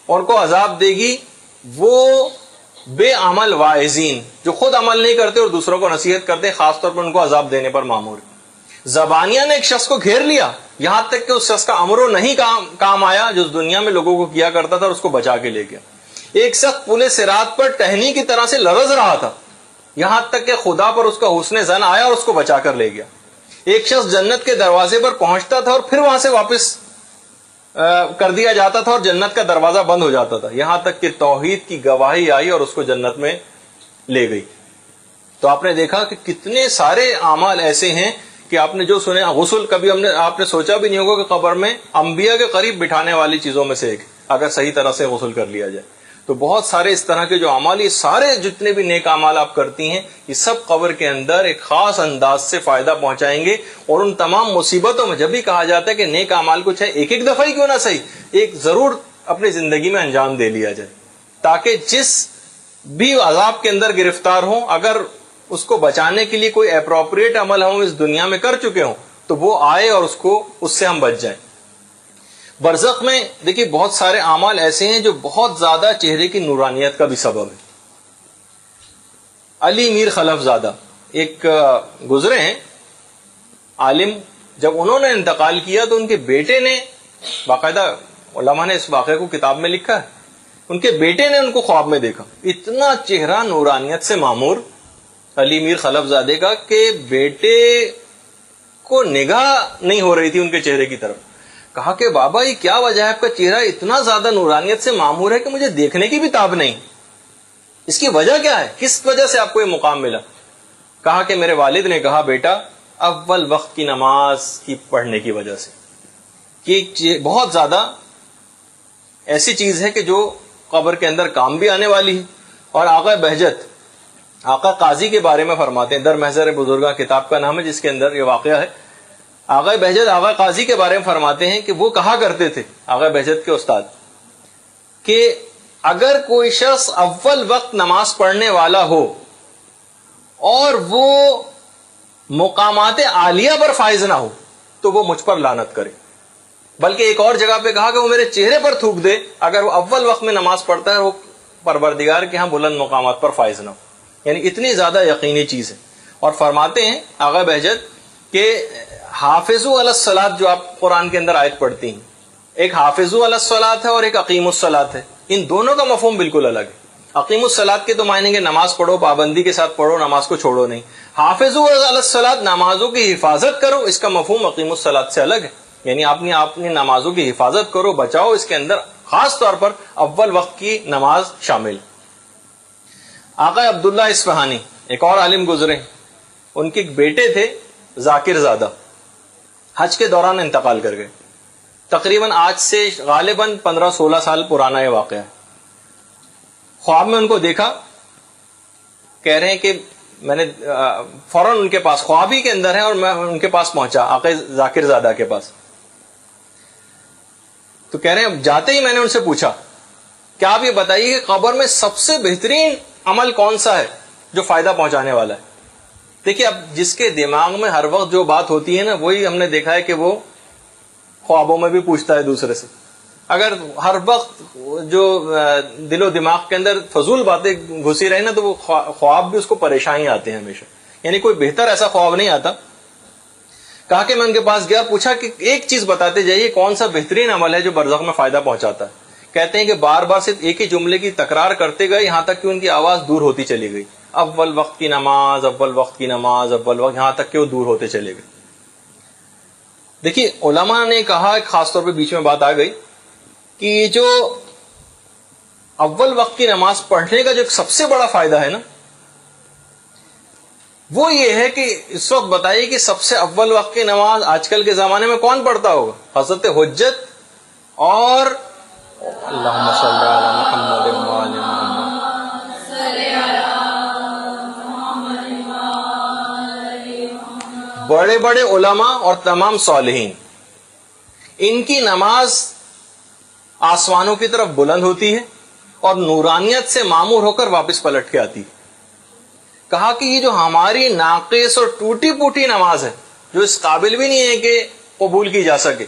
اور ان کو عذاب دے گی وہ بے عمل واعظین، جو خود عمل نہیں کرتے اور دوسروں کو نصیحت کرتے، خاص طور پر ان کو عذاب دینے پر مامور. زبانیہ نے ایک شخص کو گھیر لیا یہاں تک کہ اس شخص کا امر نہیں کام آیا جو اس دنیا میں لوگوں کو کیا کرتا تھا اور اس کو بچا کے لے گیا. ایک شخص پل صراط پر ٹہنی کی طرح سے لرز رہا تھا یہاں تک کہ خدا پر اس کا حسن ظن آیا اور اس کو بچا کر لے گیا. ایک شخص جنت کے دروازے پر پہنچتا تھا اور پھر وہاں سے واپس کر دیا جاتا تھا اور جنت کا دروازہ بند ہو جاتا تھا یہاں تک کہ توحید کی گواہی آئی اور اس کو جنت میں لے گئی. تو آپ نے دیکھا کہ کتنے سارے اعمال ایسے ہیں کہ آپ نے جو سنے. غسل کبھی آپ نے سوچا بھی نہیں ہوگا کہ قبر میں انبیاء کے قریب بٹھانے والی چیزوں میں سے ایک اگر صحیح طرح سے غسل کر لیا جائے. تو بہت سارے اس طرح کے جو اعمال، یہ سارے جتنے بھی نیک اعمال آپ کرتی ہیں یہ سب قبر کے اندر ایک خاص انداز سے فائدہ پہنچائیں گے. اور ان تمام مصیبتوں میں جب بھی کہا جاتا ہے کہ نیک اعمال کو چاہے ایک دفعہ ہی کیوں نہ صحیح، ایک ضرور اپنی زندگی میں انجام دے لیا جائے تاکہ جس بھی عذاب کے اندر گرفتار ہوں اگر اس کو بچانے کے لیے کوئی اپروپریٹ عمل ہم اس دنیا میں کر چکے ہوں تو وہ آئے اور اس سے ہم بچ جائیں. برزخ میں دیکھیے بہت سارے اعمال ایسے ہیں جو بہت زیادہ چہرے کی نورانیت کا بھی سبب ہے. علی میر خلف زادہ ایک گزرے ہیں عالم، جب انہوں نے انتقال کیا تو ان کے بیٹے نے، باقاعدہ علماء نے اس واقعے کو کتاب میں لکھا ہے، ان کے بیٹے نے ان کو خواب میں دیکھا. اتنا چہرہ نورانیت سے معمور علی میر خلف زادے کا کہ بیٹے کو نگاہ نہیں ہو رہی تھی ان کے چہرے کی طرف. کہا کہ بابا یہ کیا وجہ ہے، آپ کا چہرہ اتنا زیادہ نورانیت سے معمور ہے کہ مجھے دیکھنے کی بھی تاب نہیں، اس کی وجہ کیا ہے، کس وجہ سے آپ کو یہ مقام ملا؟ کہا کہ میرے والد نے کہا بیٹا اول وقت کی نماز کی پڑھنے کی وجہ سے. کہ بہت زیادہ ایسی چیز ہے کہ جو قبر کے اندر کام بھی آنے والی ہے. اور آقا بہجت، آقا قاضی کے بارے میں فرماتے ہیں، در محضر بزرگاں کتاب کا نام ہے جس کے اندر یہ واقعہ ہے. آقا بہجت آقا قاضی کے بارے میں فرماتے ہیں کہ وہ کہا کرتے تھے آقا بہجت کے استاد کہ اگر کوئی شخص اول وقت نماز پڑھنے والا ہو اور وہ مقامات عالیہ پر فائز نہ ہو تو وہ مجھ پر لعنت کرے. بلکہ ایک اور جگہ پہ کہا کہ وہ میرے چہرے پر تھوک دے اگر وہ اول وقت میں نماز پڑھتا ہے، وہ پروردگار کے ہاں بلند مقامات پر فائز نہ ہو. یعنی اتنی زیادہ یقینی چیز ہے. اور فرماتے ہیں آقا بہجت کہ حافظوا علی الصلاۃ، جو آپ قرآن کے اندر آیت پڑھتی ہیں، ایک حافظوا علی الصلاۃ ہے اور ایک اقیموا الصلاۃ ہے. ان دونوں کا مفہوم بالکل الگ ہے. اقیموا الصلاۃ کے تو معنی کہ نماز پڑھو، پابندی کے ساتھ پڑھو، نماز کو چھوڑو نہیں. حافظوا علی الصلاۃ، نمازوں کی حفاظت کرو، اس کا مفہوم اقیموا الصلاۃ سے الگ ہے. یعنی آپ نے نمازوں کی حفاظت کرو، بچاؤ، اس کے اندر خاص طور پر اول وقت کی نماز شامل. آقا عبداللہ اصفہانی ایک اور عالم گزرے، ان کے ایک بیٹے تھے ذاکر زادہ، حج کے دوران انتقال کر گئے. تقریباً آج سے غالباً 15-16 سال پرانا یہ واقعہ ہے. خواب میں ان کو دیکھا، کہہ رہے ہیں کہ میں نے فوراً ان کے پاس، خواب ہی کے اندر ہے اور میں ان کے پاس پہنچا، آقا ذاکر زادہ کے پاس. تو کہہ رہے ہیں جاتے ہی میں نے ان سے پوچھا کہ آپ یہ بتائیے کہ قبر میں سب سے بہترین عمل کون سا ہے جو فائدہ پہنچانے والا ہے. دیکھیے اب جس کے دماغ میں ہر وقت جو بات ہوتی ہے نا، وہی ہم نے دیکھا ہے کہ وہ خوابوں میں بھی پوچھتا ہے دوسرے سے. اگر ہر وقت جو دل و دماغ کے اندر فضول باتیں گھسی رہے نا تو وہ خواب بھی اس کو پریشانی آتے ہیں ہمیشہ. یعنی کوئی بہتر ایسا خواب نہیں آتا. کہا کہ میں ان کے پاس گیا، پوچھا کہ ایک چیز بتاتے جائیے کون سا بہترین عمل ہے جو برزخ میں فائدہ پہنچاتا ہے. کہتے ہیں کہ بار بار صرف ایک ہی جملے کی تکرار کرتے گئے یہاں تک کہ ان کی آواز دور ہوتی چلی گئی. اول وقت کی نماز، اول وقت کی نماز، اول وقت، یہاں تک کہ وہ دور ہوتے چلے گئے. دیکھیے علماء نے کہا، خاص طور پہ بیچ میں بات آ گئی کہ جو اول وقت کی نماز پڑھنے کا جو سب سے بڑا فائدہ ہے نا، وہ یہ ہے کہ اس وقت بتائیے کہ سب سے اول وقت کی نماز آج کل کے زمانے میں کون پڑھتا ہوگا؟ حضرت حجت اور اللہم صلی علی محمد وآل محمد. بڑے بڑے علماء اور تمام صالحین، ان کی نماز آسمانوں کی طرف بلند ہوتی ہے اور نورانیت سے معمور ہو کر واپس پلٹ کے آتی ہے۔ کہا کہ یہ جو ہماری ناقص اور ٹوٹی پوٹی نماز ہے، جو اس قابل بھی نہیں ہے کہ قبول کی جا سکے،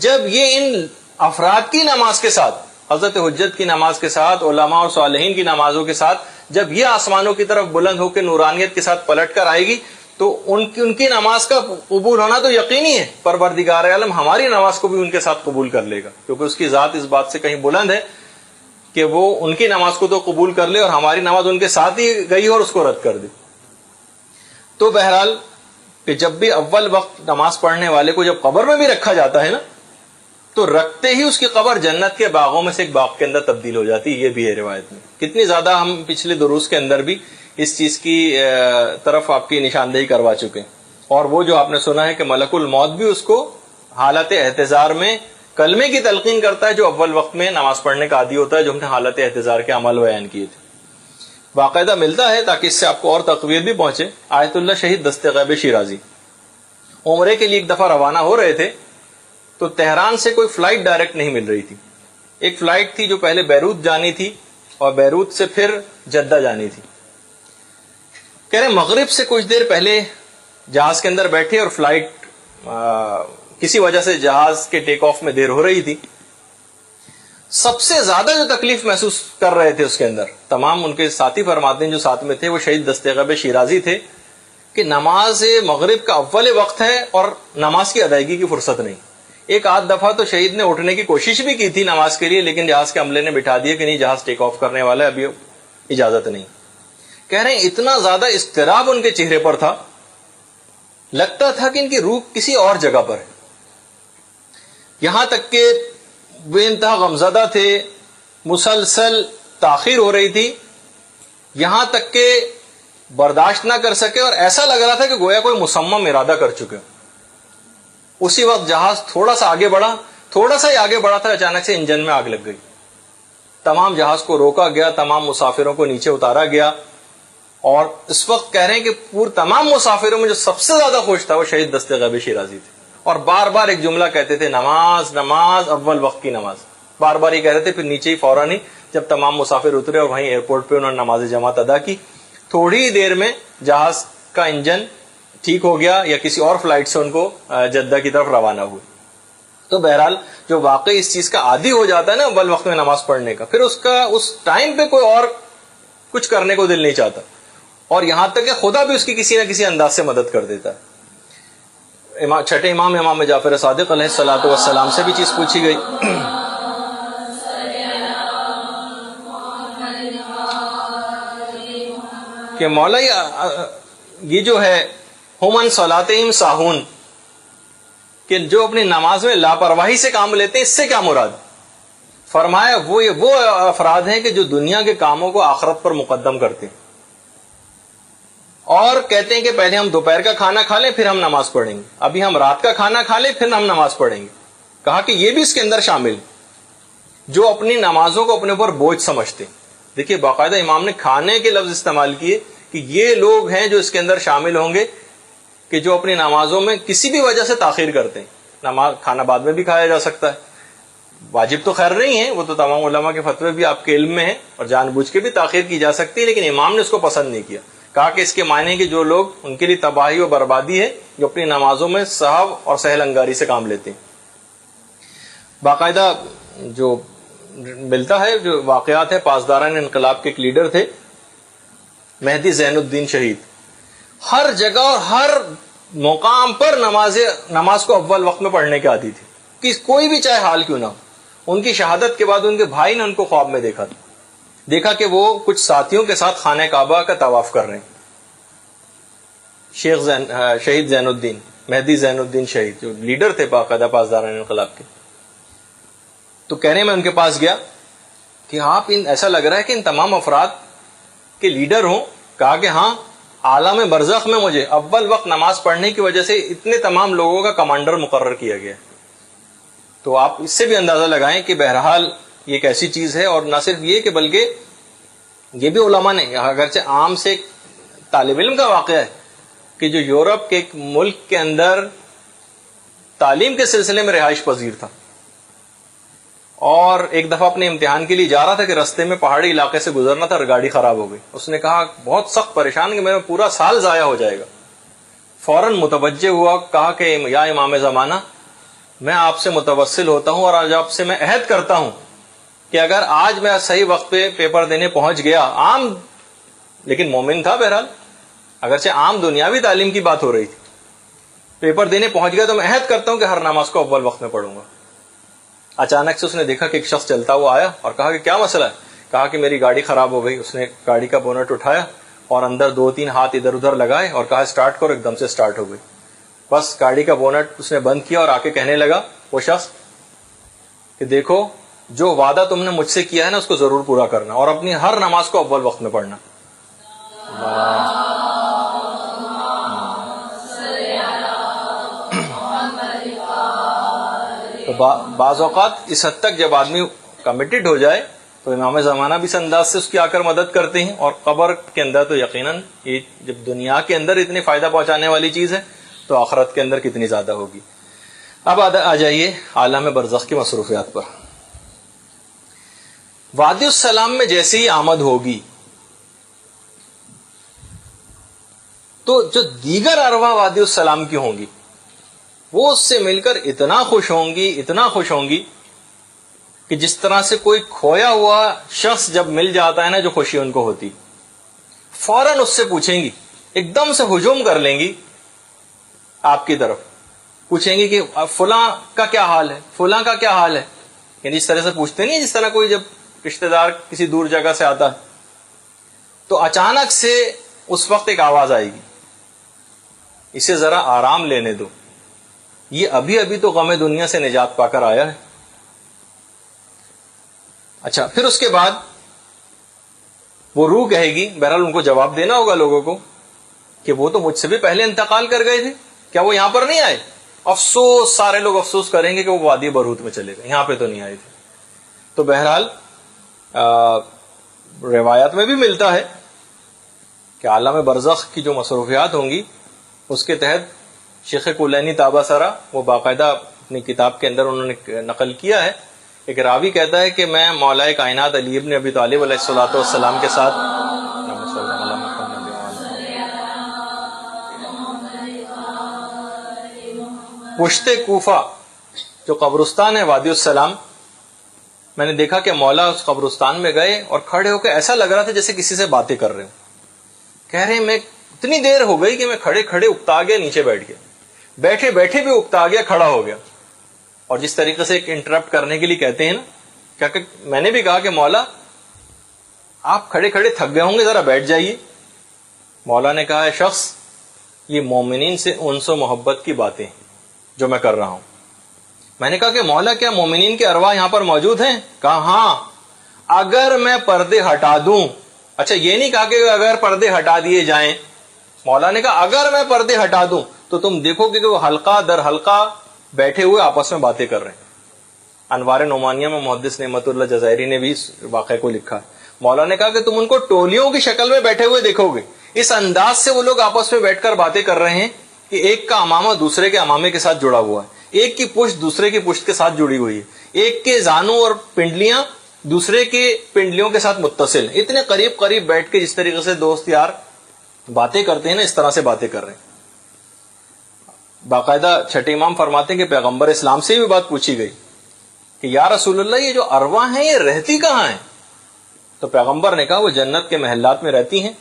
جب یہ ان افراد کی نماز کے ساتھ، حضرت حجت کی نماز کے ساتھ، علماء اور صالحین کی نمازوں کے ساتھ، جب یہ آسمانوں کی طرف بلند ہو کے نورانیت کے ساتھ پلٹ کر آئے گی، تو ان کی نماز کا قبول ہونا تو یقینی ہے۔ پروردگار عالم ہماری نماز کو بھی ان کے ساتھ قبول کر لے گا، کیونکہ اس کی ذات اس بات سے کہیں بلند ہے کہ وہ ان کی نماز کو تو قبول کر لے اور ہماری نماز ان کے ساتھ ہی گئی اور اس کو رد کر دے۔ تو بہرحال کہ جب بھی اول وقت نماز پڑھنے والے کو جب قبر میں بھی رکھا جاتا ہے نا، تو رکھتے ہی اس کی قبر جنت کے باغوں میں سے ایک باغ کے اندر تبدیل ہو جاتی ہے۔ یہ بھی ہے روایت میں۔ کتنی زیادہ ہم پچھلے دروس کے اندر بھی اس چیز کی طرف آپ کی نشاندہی کروا چکے ہیں۔ اور وہ جو آپ نے سنا ہے کہ ملک الموت بھی اس کو حالت احتضار میں کلمے کی تلقین کرتا ہے، جو اول وقت میں نماز پڑھنے کا عادی ہوتا ہے، جو ہم نے حالت احتضار کے عمل بیان کیے تھے۔ باقاعدہ ملتا ہے تاکہ اس سے آپ کو اور تقویت بھی پہنچے۔ آیت اللہ شہید دست غیب شیرازی عمرے کے لیے ایک دفعہ روانہ ہو رہے تھے، تو تہران سے کوئی فلائٹ ڈائریکٹ نہیں مل رہی تھی۔ ایک فلائٹ تھی جو پہلے بیروت جانی تھی اور بیروت سے پھر جدہ جانی تھی۔ کہہ رہے مغرب سے کچھ دیر پہلے جہاز کے اندر بیٹھے اور فلائٹ کسی وجہ سے جہاز کے ٹیک آف میں دیر ہو رہی تھی۔ سب سے زیادہ جو تکلیف محسوس کر رہے تھے اس کے اندر، تمام ان کے ساتھی فرماتے ہیں جو ساتھ میں تھے، وہ شہید دست غیب شیرازی تھے کہ نماز مغرب کا اول وقت ہے اور نماز کی ادائیگی کی فرصت نہیں۔ ایک آدھ دفعہ تو شہید نے اٹھنے کی کوشش بھی کی تھی نماز کے لیے، لیکن جہاز کے عملے نے بٹھا دیا کہ نہیں، جہاز ٹیک آف کرنے والا ہے، ابھی اجازت نہیں۔ کہہ رہے ہیں اتنا زیادہ اضطراب ان کے چہرے پر تھا، لگتا تھا کہ ان کی روح کسی اور جگہ پر ہے۔ یہاں تک کہ بے انتہا غمزدہ تھے، مسلسل تاخیر ہو رہی تھی، یہاں تک کہ برداشت نہ کر سکے اور ایسا لگ رہا تھا کہ گویا کوئی مصمم ارادہ کر چکے۔ اسی وقت جہاز تھوڑا سا آگے بڑھا، تھوڑا سا ہی آگے بڑھا تھا، اچانک سے انجن میں آگ لگ گئی۔ تمام جہاز کو روکا گیا، تمام مسافروں کو نیچے اتارا گیا، اور اس وقت کہہ رہے ہیں کہ تمام مسافروں میں جو سب سے زیادہ خوش تھا وہ شہید دست غیب شیرازی تھے، اور بار بار ایک جملہ کہتے تھے، نماز نماز، اول وقت کی نماز، بار بار یہ کہہ رہے تھے۔ پھر نیچے ہی فوراً ہی جب تمام مسافر اترے اور وہیں ایئرپورٹ پہ انہوں نے نماز جماعت ادا کی، تھوڑی ہی دیر میں جہاز کا انجن ٹھیک ہو گیا یا کسی اور فلائٹ سے ان کو جدہ کی طرف روانہ ہوئے۔ تو بہرحال جو واقعی اس چیز کا عادی ہو جاتا ہے نا اول وقت میں نماز پڑھنے کا، پھر اس ٹائم پہ کوئی اور کچھ کرنے کو دل نہیں چاہتا، اور یہاں تک کہ خدا بھی اس کی کسی نہ کسی انداز سے مدد کر دیتا ہے۔ چھٹے امام جعفر صادق علیہ الصلوۃ والسلام سے بھی چیز پوچھی گئی کہ مولا یہ جو ہے ہم عن صلاتہم ساہون، کہ جو اپنی نماز میں لاپرواہی سے کام لیتے ہیں، اس سے کیا مراد؟ فرمایا وہ افراد ہیں کہ جو دنیا کے کاموں کو آخرت پر مقدم کرتے ہیں، اور کہتے ہیں کہ پہلے ہم دوپہر کا کھانا کھا لیں پھر ہم نماز پڑھیں گے، ابھی ہم رات کا کھانا کھا لیں پھر ہم نماز پڑھیں گے۔ کہا کہ یہ بھی اس کے اندر شامل ہے، جو اپنی نمازوں کو اپنے اوپر بوجھ سمجھتے ہیں۔ دیکھیے باقاعدہ امام نے کھانے کے لفظ استعمال کیے کہ یہ لوگ ہیں جو اس کے اندر شامل ہوں گے کہ جو اپنی نمازوں میں کسی بھی وجہ سے تاخیر کرتے ہیں۔ نماز کھانا بعد میں بھی کھایا جا سکتا ہے، واجب تو خیر نہیں ہے، وہ تو تمام علماء کے فتوے بھی آپ کے علم میں ہیں، اور جان بوجھ کے بھی تاخیر کی جا سکتی ہے، لیکن امام نے اس کو پسند نہیں کیا۔ کہا کہ اس کے معنی کہ جو لوگ ان کے لیے تباہی و بربادی ہے جو اپنی نمازوں میں سہو اور سہل انگاری سے کام لیتے ہیں۔ باقاعدہ جو ملتا ہے جو واقعات ہے، پاسداران انقلاب کے ایک لیڈر تھے مہدی زین الدین شہید، ہر جگہ اور ہر مقام پر نماز کو اول وقت میں پڑھنے کے عادی تھے، کہ کوئی بھی چاہے حال کیوں نہ ہو۔ ان کی شہادت کے بعد ان کے بھائی نے ان کو خواب میں دیکھا کہ وہ کچھ ساتھیوں کے ساتھ خانہ کعبہ کا طواف کر رہے ہیں۔ شہید زین الدین، مہدی زین الدین شہید جو لیڈر تھے باقاعدہ پاسداران انقلاب کے، تو کہنے میں ان کے پاس گیا کہ آپ ایسا لگ رہا ہے کہ ان تمام افراد کے لیڈر ہوں۔ کہا کہ ہاں، عالم برزخ میں مجھے اول وقت نماز پڑھنے کی وجہ سے اتنے تمام لوگوں کا کمانڈر مقرر کیا گیا۔ تو آپ اس سے بھی اندازہ لگائیں کہ بہرحال یہ ایک ایسی چیز ہے، اور نہ صرف یہ کہ بلکہ یہ بھی علماء نے، اگرچہ عام سے طالب علم کا واقعہ ہے، کہ جو یورپ کے ایک ملک کے اندر تعلیم کے سلسلے میں رہائش پذیر تھا، اور ایک دفعہ اپنے امتحان کے لیے جا رہا تھا کہ رستے میں پہاڑی علاقے سے گزرنا تھا اور گاڑی خراب ہو گئی. اس نے کہا بہت سخت پریشان کہ میرا پورا سال ضائع ہو جائے گا. فوراً متوجہ ہوا، کہا کہ یا امام زمانہ، میں آپ سے متوسل ہوتا ہوں اور آج آپ سے میں عہد کرتا ہوں کہ اگر آج میں صحیح وقت پہ پیپر دینے پہنچ گیا، عام لیکن مومن تھا بہرحال، اگرچہ عام دنیاوی تعلیم کی بات ہو رہی تھی، پیپر دینے پہنچ گیا تو میں عہد کرتا ہوں کہ ہر نماز کو اول وقت میں پڑھوں گا. اچانک سے اس نے دیکھا کہ ایک شخص چلتا ہوا آیا اور کہا کہ کیا مسئلہ ہے؟ کہا کہ میری گاڑی خراب ہو گئی. اس نے گاڑی کا بونٹ اٹھایا اور اندر 2-3 ہاتھ ادھر ادھر لگائے اور کہا اسٹارٹ کرو. ایک دم سے اسٹارٹ ہو گئی. بس گاڑی کا بونٹ اس نے بند کیا اور آ کے کہنے لگا وہ شخص کہ دیکھو جو وعدہ تم نے مجھ سے کیا ہے نا اس کو ضرور پورا کرنا اور اپنی ہر نماز کو اول وقت میں پڑھنا. تو بعض اوقات اس حد تک جب آدمی کمیٹڈ ہو جائے تو امام زمانہ بھی اس انداز سے اس کی آ کر مدد کرتے ہیں. اور قبر کے اندر تو یقیناً یہ جب دنیا کے اندر اتنی فائدہ پہنچانے والی چیز ہے تو آخرت کے اندر کتنی زیادہ ہوگی. اب آ جائیے عالم برزخ کی مصروفیات پر. وادی السلام میں جیسے ہی آمد ہوگی تو جو دیگر ارواح وادی السلام کی ہوں گی وہ اس سے مل کر اتنا خوش ہوں گی کہ جس طرح سے کوئی کھویا ہوا شخص جب مل جاتا ہے نا جو خوشی ان کو ہوتی، فوراً اس سے پوچھیں گی، ایک دم سے ہجوم کر لیں گی آپ کی طرف، پوچھیں گی کہ فلاں کا کیا حال ہے، فلاں کا کیا حال ہے. یعنی اس طرح سے پوچھتے نہیں جس طرح کوئی جب رشتہ دار کسی دور جگہ سے آتا ہے تو اچانک سے اس وقت ایک آواز آئے گی، اسے ذرا آرام لینے دو، یہ ابھی تو غم دنیا سے نجات پا کر آیا ہے. اچھا، پھر اس کے بعد وہ روح کہے گی، بہرحال ان کو جواب دینا ہوگا لوگوں کو کہ وہ تو مجھ سے بھی پہلے انتقال کر گئے تھے، کیا وہ یہاں پر نہیں آئے؟ افسوس، سارے لوگ افسوس کریں گے کہ وہ وادی برہوت میں چلے گئے، یہاں پہ تو نہیں آئے تھے. تو بہرحال روایات میں بھی ملتا ہے کہ عالم برزخ کی جو مصروفیات ہوں گی اس کے تحت شیخ کلینی تابہ سرا وہ باقاعدہ اپنی کتاب کے اندر انہوں نے نقل کیا ہے. ایک راوی کہتا ہے کہ میں مولا کائنات علی ابن ابی طالب علیہ الصلوۃ والسلام کے ساتھ پشت کوفہ جو قبرستان ہے وادی السلام، میں نے دیکھا کہ مولا اس قبرستان میں گئے اور کھڑے ہو کے ایسا لگ رہا تھا جیسے کسی سے باتیں کر رہے ہوں. کہہ رہے ہیں میں اتنی دیر ہو گئی کہ میں کھڑے کھڑے اکتا گیا، نیچے بیٹھ گیا، بیٹھے بیٹھے بھی اکتا گیا، کھڑا ہو گیا. اور جس طریقے سے ایک انٹرپٹ کرنے کے لیے کہتے ہیں نا، کیا کہ میں نے بھی کہا کہ مولا آپ کھڑے کھڑے تھک گئے ہوں گے، ذرا بیٹھ جائیے. مولا نے کہا ہے شخص یہ مومنین سے انس و محبت کی باتیں جو میں کر رہا ہوں. میں نے کہا کہ مولا کیا مومنین کے ارواح یہاں پر موجود ہیں؟ کہا ہاں، اگر میں پردے ہٹا دوں. اچھا، یہ نہیں کہا کہ اگر پردے ہٹا دیے جائیں، مولا نے کہا اگر میں پردے ہٹا دوں تو تم دیکھو گے کہ وہ حلقہ در حلقہ بیٹھے ہوئے آپس میں باتیں کر رہے ہیں. انوار نعمانیہ میں محدث نعمت اللہ جزائری نے بھی اس واقعے کو لکھا. مولا نے کہا کہ تم ان کو ٹولیوں کی شکل میں بیٹھے ہوئے دیکھو گے، اس انداز سے وہ لوگ آپس میں بیٹھ کر باتیں کر رہے ہیں کہ ایک کا امامہ دوسرے کے امامے کے ساتھ جڑا ہوا ہے، ایک کی پشت دوسرے کی پشت کے ساتھ جڑی ہوئی ہے، ایک کے زانوں اور پنڈلیاں دوسرے کے پنڈلیوں کے ساتھ متصل ہیں. اتنے قریب قریب بیٹھ کے جس طریقے سے دوست یار باتیں کرتے ہیں نا، اس طرح سے باتیں کر رہے ہیں. باقاعدہ چھٹے امام فرماتے ہیں کہ پیغمبر اسلام سے بھی بات پوچھی گئی کہ یا رسول اللہ یہ جو ارواح ہیں یہ رہتی کہاں ہیں؟ تو پیغمبر نے کہا وہ جنت کے محلات میں رہتی ہیں،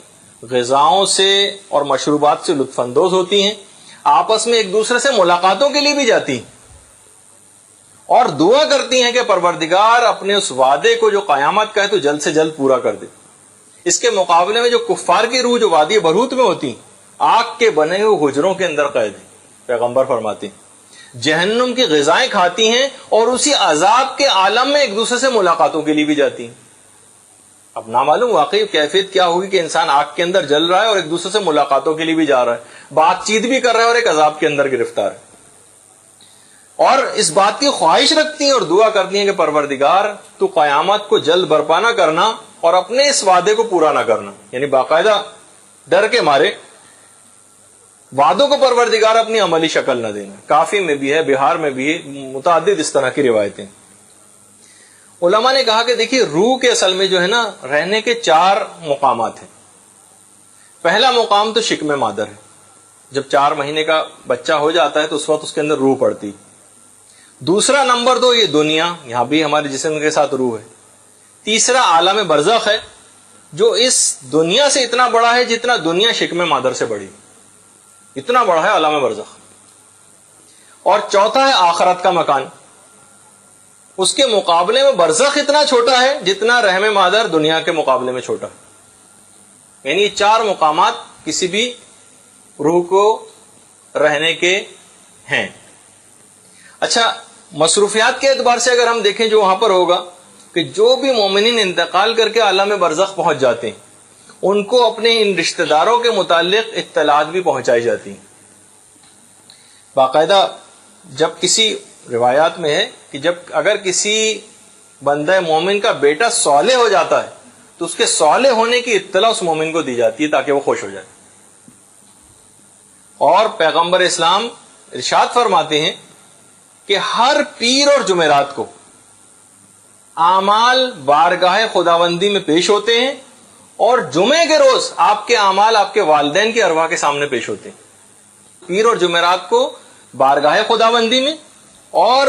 غذاؤں سے اور مشروبات سے لطف اندوز ہوتی ہیں، آپس میں ایک دوسرے سے ملاقاتوں کے لیے بھی جاتی ہیں اور دعا کرتی ہیں کہ پروردگار اپنے اس وعدے کو جو قیامت کا ہے تو جلد سے جلد پورا کر دے. اس کے مقابلے میں جو کفار کی روح جو وادی برہوت میں ہوتی ہیں آگ کے بنے ہوئے حجروں کے اندر قید ہیں. پیغمبر فرماتے ہیں جہنم کی غذائیں کھاتی ہیں اور اسی عذاب کے عالم میں ایک دوسرے سے ملاقاتوں کے لیے بھی جاتی ہیں. اب نامعلوم واقعی کیفیت کیا ہوگی کہ انسان آگ کے اندر جل رہا ہے اور ایک دوسرے سے ملاقاتوں کے لیے بھی جا رہا ہے، بات چیت بھی کر رہا ہے اور ایک عذاب کے اندر گرفتار ہے، اور اس بات کی خواہش رکھتی ہیں اور دعا کرتی ہیں کہ پروردگار تو قیامت کو جلد برپا نہ کرنا اور اپنے اس وعدے کو پورا نہ کرنا. یعنی باقاعدہ ڈر کے مارے وعدوں کو پروردگار اپنی عملی شکل نہ دینا. کافی میں بھی ہے، بہار میں بھی ہے، متعدد اس طرح کی روایتیں. علماء نے کہا کہ دیکھیے روح کے اصل میں جو ہے نا رہنے کے 4 مقامات ہیں. پہلا مقام تو شکم مادر ہے. جب 4 مہینے کا بچہ ہو جاتا ہے تو اس وقت اس کے اندر روح پڑتی. دوسرا نمبر 2 یہ دنیا، یہاں بھی ہمارے جسم کے ساتھ روح ہے. تیسرا عالم برزخ ہے جو اس دنیا سے اتنا بڑا ہے جتنا دنیا شکم مادر سے بڑی، اتنا بڑا ہے عالم برزخ. اور چوتھا ہے آخرت کا مکان. اس کے مقابلے میں برزخ اتنا چھوٹا ہے جتنا رحم مادر دنیا کے مقابلے میں چھوٹا ہے. یعنی یہ 4 مقامات کسی بھی روح کو رہنے کے ہیں. اچھا، مصروفیات کے اعتبار سے اگر ہم دیکھیں جو وہاں پر ہوگا کہ جو بھی مومنین انتقال کر کے عالم برزخ پہنچ جاتے ہیں ان کو اپنے ان رشتہ داروں کے متعلق اطلاعات بھی پہنچائی جاتی ہیں. باقاعدہ جب کسی روایات میں ہے کہ جب اگر کسی بندہ مومن کا بیٹا صالح ہو جاتا ہے تو اس کے صالح ہونے کی اطلاع اس مومن کو دی جاتی ہے تاکہ وہ خوش ہو جائے. اور پیغمبر اسلام ارشاد فرماتے ہیں کہ ہر پیر اور جمعرات کو اعمال بارگاہ خداوندی میں پیش ہوتے ہیں اور جمعے کے روز آپ کے اعمال آپ کے والدین کی ارواح کے سامنے پیش ہوتے ہیں. پیر اور جمعرات کو بارگاہ خداوندی میں اور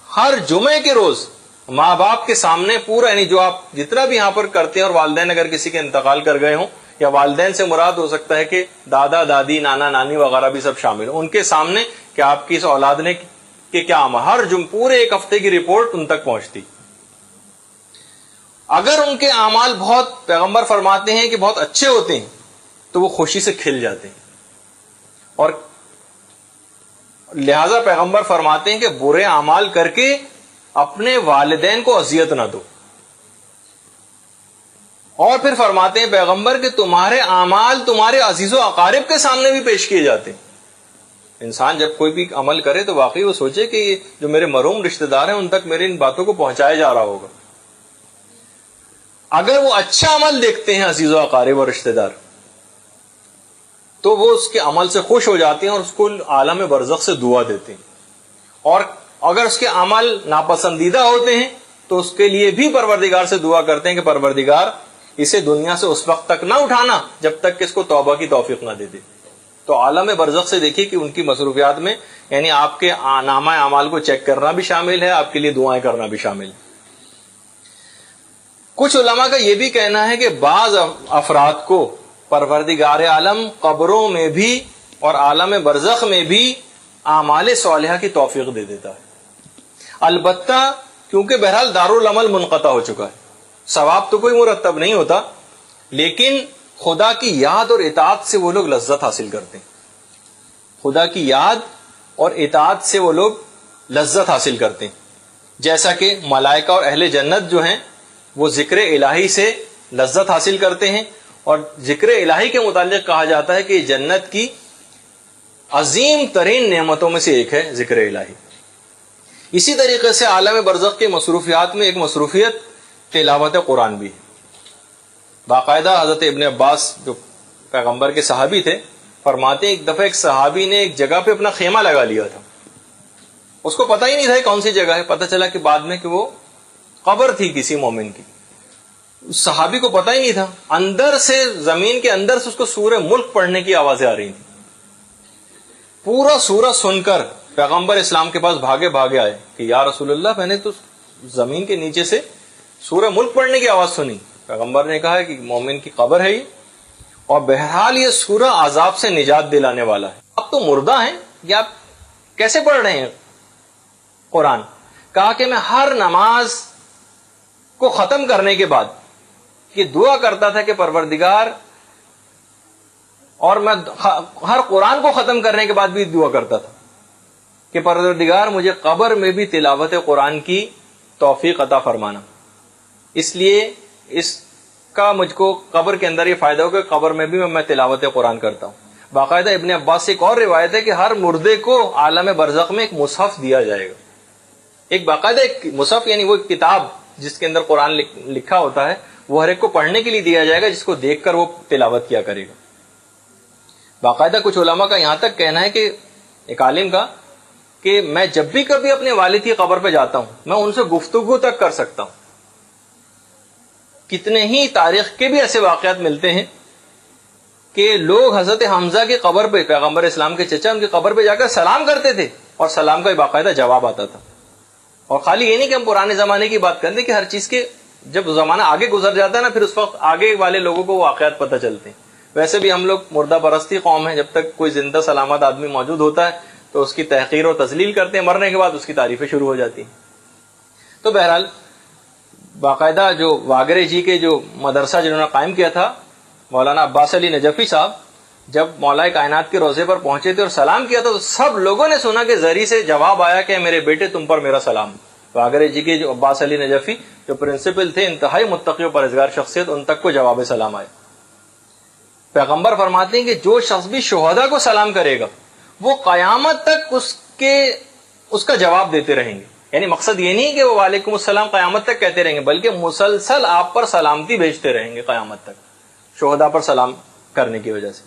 ہر جمعے کے روز ماں باپ کے سامنے پورا، یعنی جو آپ جتنا بھی یہاں پر کرتے ہیں، اور والدین اگر کسی کے انتقال کر گئے ہوں یا والدین سے مراد ہو سکتا ہے کہ دادا دادی نانا نانی وغیرہ بھی سب شامل ہوں، ان کے سامنے کہ آپ کی اس اولاد نے کہ کیا ہر پورے ایک ہفتے کی رپورٹ ان تک پہنچتی. اگر ان کے اعمال بہت، پیغمبر فرماتے ہیں کہ بہت اچھے ہوتے ہیں تو وہ خوشی سے کھل جاتے ہیں. اور لہذا پیغمبر فرماتے ہیں کہ برے اعمال کر کے اپنے والدین کو اذیت نہ دو. اور پھر فرماتے ہیں پیغمبر کہ تمہارے اعمال تمہارے عزیز و اقارب کے سامنے بھی پیش کیے جاتے ہیں. انسان جب کوئی بھی عمل کرے تو واقعی وہ سوچے کہ یہ جو میرے مرحوم رشتہ دار ہیں ان تک میری ان باتوں کو پہنچایا جا رہا ہوگا. اگر وہ اچھا عمل دیکھتے ہیں عزیز و اقارب اور رشتہ دار تو وہ اس کے عمل سے خوش ہو جاتے ہیں اور اس کو عالم برزخ سے دعا دیتے ہیں. اور اگر اس کے عمل ناپسندیدہ ہوتے ہیں تو اس کے لیے بھی پروردگار سے دعا کرتے ہیں کہ پروردگار اسے دنیا سے اس وقت تک نہ اٹھانا جب تک کہ اس کو توبہ کی توفیق نہ دے دے. تو عالم برزخ سے دیکھیے کہ ان کی مصروفیات میں یعنی آپ کے نامہ اعمال کو چیک کرنا بھی شامل ہے، آپ کے لیے دعائیں کرنا بھی شامل ہے. کچھ علماء کا یہ بھی کہنا ہے کہ بعض افراد کو پروردگار عالم قبروں میں بھی اور عالم برزخ میں بھی اعمال صالحہ کی توفیق دے دیتا ہے. البتہ کیونکہ بہرحال دارالعمل منقطع ہو چکا ہے، ثواب تو کوئی مرتب نہیں ہوتا، لیکن خدا کی یاد اور اطاعت سے وہ لوگ لذت حاصل کرتے ہیں. خدا کی یاد اور اطاعت سے وہ لوگ لذت حاصل کرتے ہیں. جیسا کہ ملائکہ اور اہل جنت جو ہیں وہ ذکر الہی سے لذت حاصل کرتے ہیں، اور ذکر الہی کے متعلق کہا جاتا ہے کہ جنت کی عظیم ترین نعمتوں میں سے ایک ہے ذکر الہی. اسی طریقے سے عالم برزخ کی مصروفیات میں ایک مصروفیت تلاوت قرآن بھی ہے. باقاعدہ حضرت ابن عباس جو پیغمبر کے صحابی تھے فرماتے ہیں ایک دفعہ ایک صحابی نے ایک جگہ پہ اپنا خیمہ لگا لیا تھا. اس کو پتہ ہی نہیں تھا کون سی جگہ ہے، پتہ چلا کہ بعد میں کہ وہ قبر تھی کسی مومن کی. اس صحابی کو پتہ ہی نہیں تھا. اندر سے، زمین کے اندر سے اس کو سورہ ملک پڑھنے کی آوازیں آ رہی تھیں. پورا سورہ سن کر پیغمبر اسلام کے پاس بھاگے بھاگے آئے کہ یا رسول اللہ، میں نے تو زمین کے نیچے سے سورہ ملک پڑھنے کی آواز سنی. پیغمبر نے کہا کہ مومن کی قبر ہے یہ، اور بہرحال یہ سورہ عذاب سے نجات دلانے والا ہے. اب تو مردہ ہیں، یا آپ کیسے پڑھ رہے ہیں قرآن؟ کہا کہ میں ہر نماز کو ختم کرنے کے بعد یہ دعا کرتا تھا کہ پروردگار، اور میں ہر قرآن کو ختم کرنے کے بعد بھی دعا کرتا تھا کہ پروردگار مجھے قبر میں بھی تلاوت قرآن کی توفیق عطا فرمانا. اس لیے اس کا مجھ کو قبر کے اندر یہ فائدہ ہو کہ قبر میں بھی میں تلاوت قرآن کرتا ہوں. باقاعدہ ابن عباس سے ایک اور روایت ہے کہ ہر مردے کو عالم برزخ میں ایک مصحف دیا جائے گا. ایک باقاعدہ ایک مصحف یعنی وہ کتاب جس کے اندر قرآن لکھا ہوتا ہے، وہ ہر ایک کو پڑھنے کے لیے دیا جائے گا، جس کو دیکھ کر وہ تلاوت کیا کرے گا. باقاعدہ کچھ علماء کا یہاں تک کہنا ہے کہ ایک عالم کا کہ میں جب بھی کبھی اپنے والد کی قبر پہ جاتا ہوں میں ان سے گفتگو تک کر سکتا ہوں. کتنے ہی تاریخ کے بھی ایسے واقعات ملتے ہیں کہ لوگ حضرت حمزہ کی قبر پہ، پیغمبر اسلام کے چچا، ان کی قبر پہ جا کر سلام کرتے تھے اور سلام کا باقاعدہ جواب آتا تھا. اور خالی یہ نہیں کہ ہم پرانے زمانے کی بات کرتے کہ ہر چیز کے جب زمانہ آگے گزر جاتا ہے نا پھر اس وقت آگے والے لوگوں کو واقعات پتہ چلتے ہیں. ویسے بھی ہم لوگ مردہ پرستی قوم ہیں، جب تک کوئی زندہ سلامت آدمی موجود ہوتا ہے تو اس کی تحقیر اور تذلیل کرتے ہیں، مرنے کے بعد اس کی تعریفیں شروع ہو جاتی ہیں. تو بہرحال باقاعدہ جو واگرے جی کے جو مدرسہ جنہوں نے قائم کیا تھا مولانا عباس علی نجفی صاحب، جب مولا کائنات کے روضے پر پہنچے تھے اور سلام کیا تھا تو سب لوگوں نے سنا کہ زری سے جواب آیا کہ میرے بیٹے تم پر میرا سلام. واگرے جی کے جو عباس علی نجفی جو پرنسپل تھے، انتہائی متقی و پرہیزگار شخصیت، ان تک کو جواب سلام آئے. پیغمبر فرماتے ہیں کہ جو شخص بھی شہداء کو سلام کرے گا وہ قیامت تک اس کا جواب دیتے رہیں گے. یعنی مقصد یہ نہیں کہ وہ وعلیکم السلام قیامت تک کہتے رہیں گے، بلکہ مسلسل آپ پر سلامتی بھیجتے رہیں گے قیامت تک، شہداء پر سلام کرنے کی وجہ سے.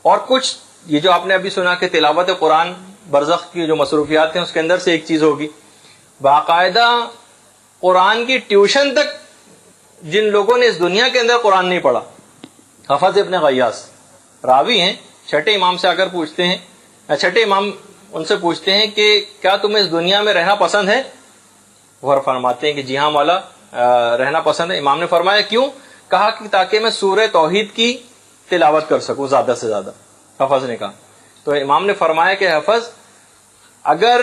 اور کچھ یہ جو آپ نے ابھی سنا کہ تلاوت قرآن برزخ کی جو مصروفیات ہیں اس کے اندر سے ایک چیز ہوگی باقاعدہ قرآن کی ٹیوشن تک. جن لوگوں نے اس دنیا کے اندر قرآن نہیں پڑھا، حفظ ابن غیاس راوی ہیں، چھٹے امام سے آ کر پوچھتے ہیں، چھٹے امام ان سے پوچھتے ہیں کہ کیا تمہیں اس دنیا میں رہنا پسند ہے؟ وہ فرماتے ہیں کہ جی ہاں مولا رہنا پسند ہے. امام نے فرمایا کیوں؟ کہا کہ تاکہ میں سورہ توحید کی تلاوت کر سکوں زیادہ سے زیادہ. حفظ نے کہا. تو امام نے فرمایا کہ حفظ اگر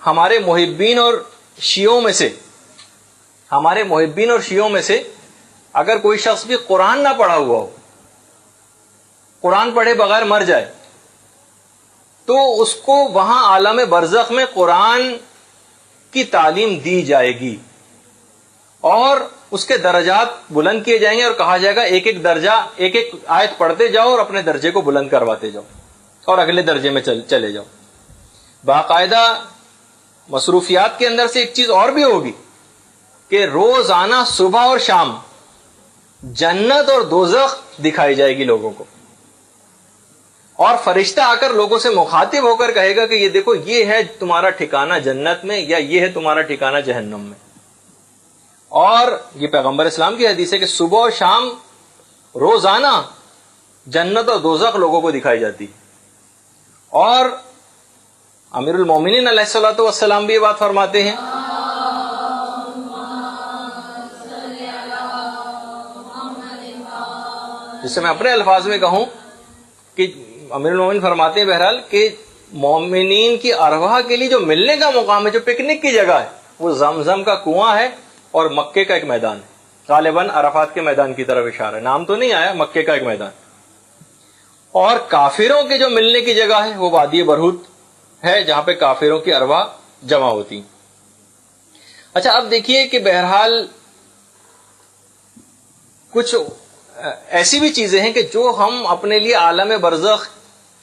ہمارے محبین اور شیعوں میں سے اگر کوئی شخص بھی قرآن نہ پڑھا ہوا ہو، قرآن پڑھے بغیر مر جائے تو اس کو وہاں عالم برزخ میں قرآن کی تعلیم دی جائے گی اور اس کے درجات بلند کیے جائیں گے اور کہا جائے گا ایک ایک درجہ، ایک ایک آیت پڑھتے جاؤ اور اپنے درجے کو بلند کرواتے جاؤ اور اگلے درجے میں چلے جاؤ. باقاعدہ مصروفیات کے اندر سے ایک چیز اور بھی ہوگی کہ روزانہ صبح اور شام جنت اور دوزخ دکھائی جائے گی لوگوں کو، اور فرشتہ آ کر لوگوں سے مخاطب ہو کر کہے گا کہ یہ دیکھو یہ ہے تمہارا ٹھکانہ جنت میں یا یہ ہے تمہارا ٹھکانہ جہنم میں. اور یہ پیغمبر اسلام کی حدیث ہے کہ صبح اور شام روزانہ جنت اور دوزخ لوگوں کو دکھائی جاتی. اور امیر المومنین علیہ الصلوۃ والسلام بھی یہ بات فرماتے ہیں جس سے میں اپنے الفاظ میں کہوں کہ امیر المومنین فرماتے ہیں بہرحال کہ مومنین کی ارواح کے لیے جو ملنے کا مقام ہے، جو پکنک کی جگہ ہے، وہ زمزم کا کنواں ہے اور مکے کا ایک میدان ہے. غالباً عرفات کے میدان کی طرف اشارہ ہے، نام تو نہیں آیا، مکے کا ایک میدان. اور کافروں کے جو ملنے کی جگہ ہے وہ وادی برہوت ہے جہاں پہ کافروں کی ارواح جمع ہوتی ہیں. اچھا اب دیکھیے کہ بہرحال کچھ ایسی بھی چیزیں ہیں کہ جو ہم اپنے لیے عالم برزخ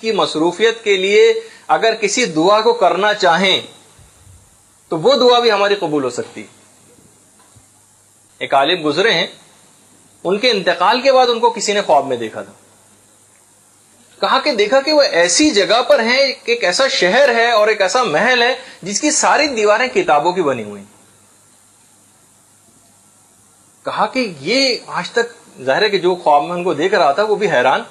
کی مصروفیت کے لیے اگر کسی دعا کو کرنا چاہیں تو وہ دعا بھی ہماری قبول ہو سکتی. ایک عالم گزرے ہیں، ان کے انتقال کے بعد ان کو کسی نے خواب میں دیکھا تھا. کہا کہ دیکھا کہ وہ ایسی جگہ پر ہیں، ایک ایسا شہر ہے اور ایک ایسا محل ہے جس کی ساری دیواریں کتابوں کی بنی ہوئی. کہا کہ یہ آج تک ظاہر ہے کہ جو خواب میں ان کو دیکھ رہا تھا وہ بھی حیران.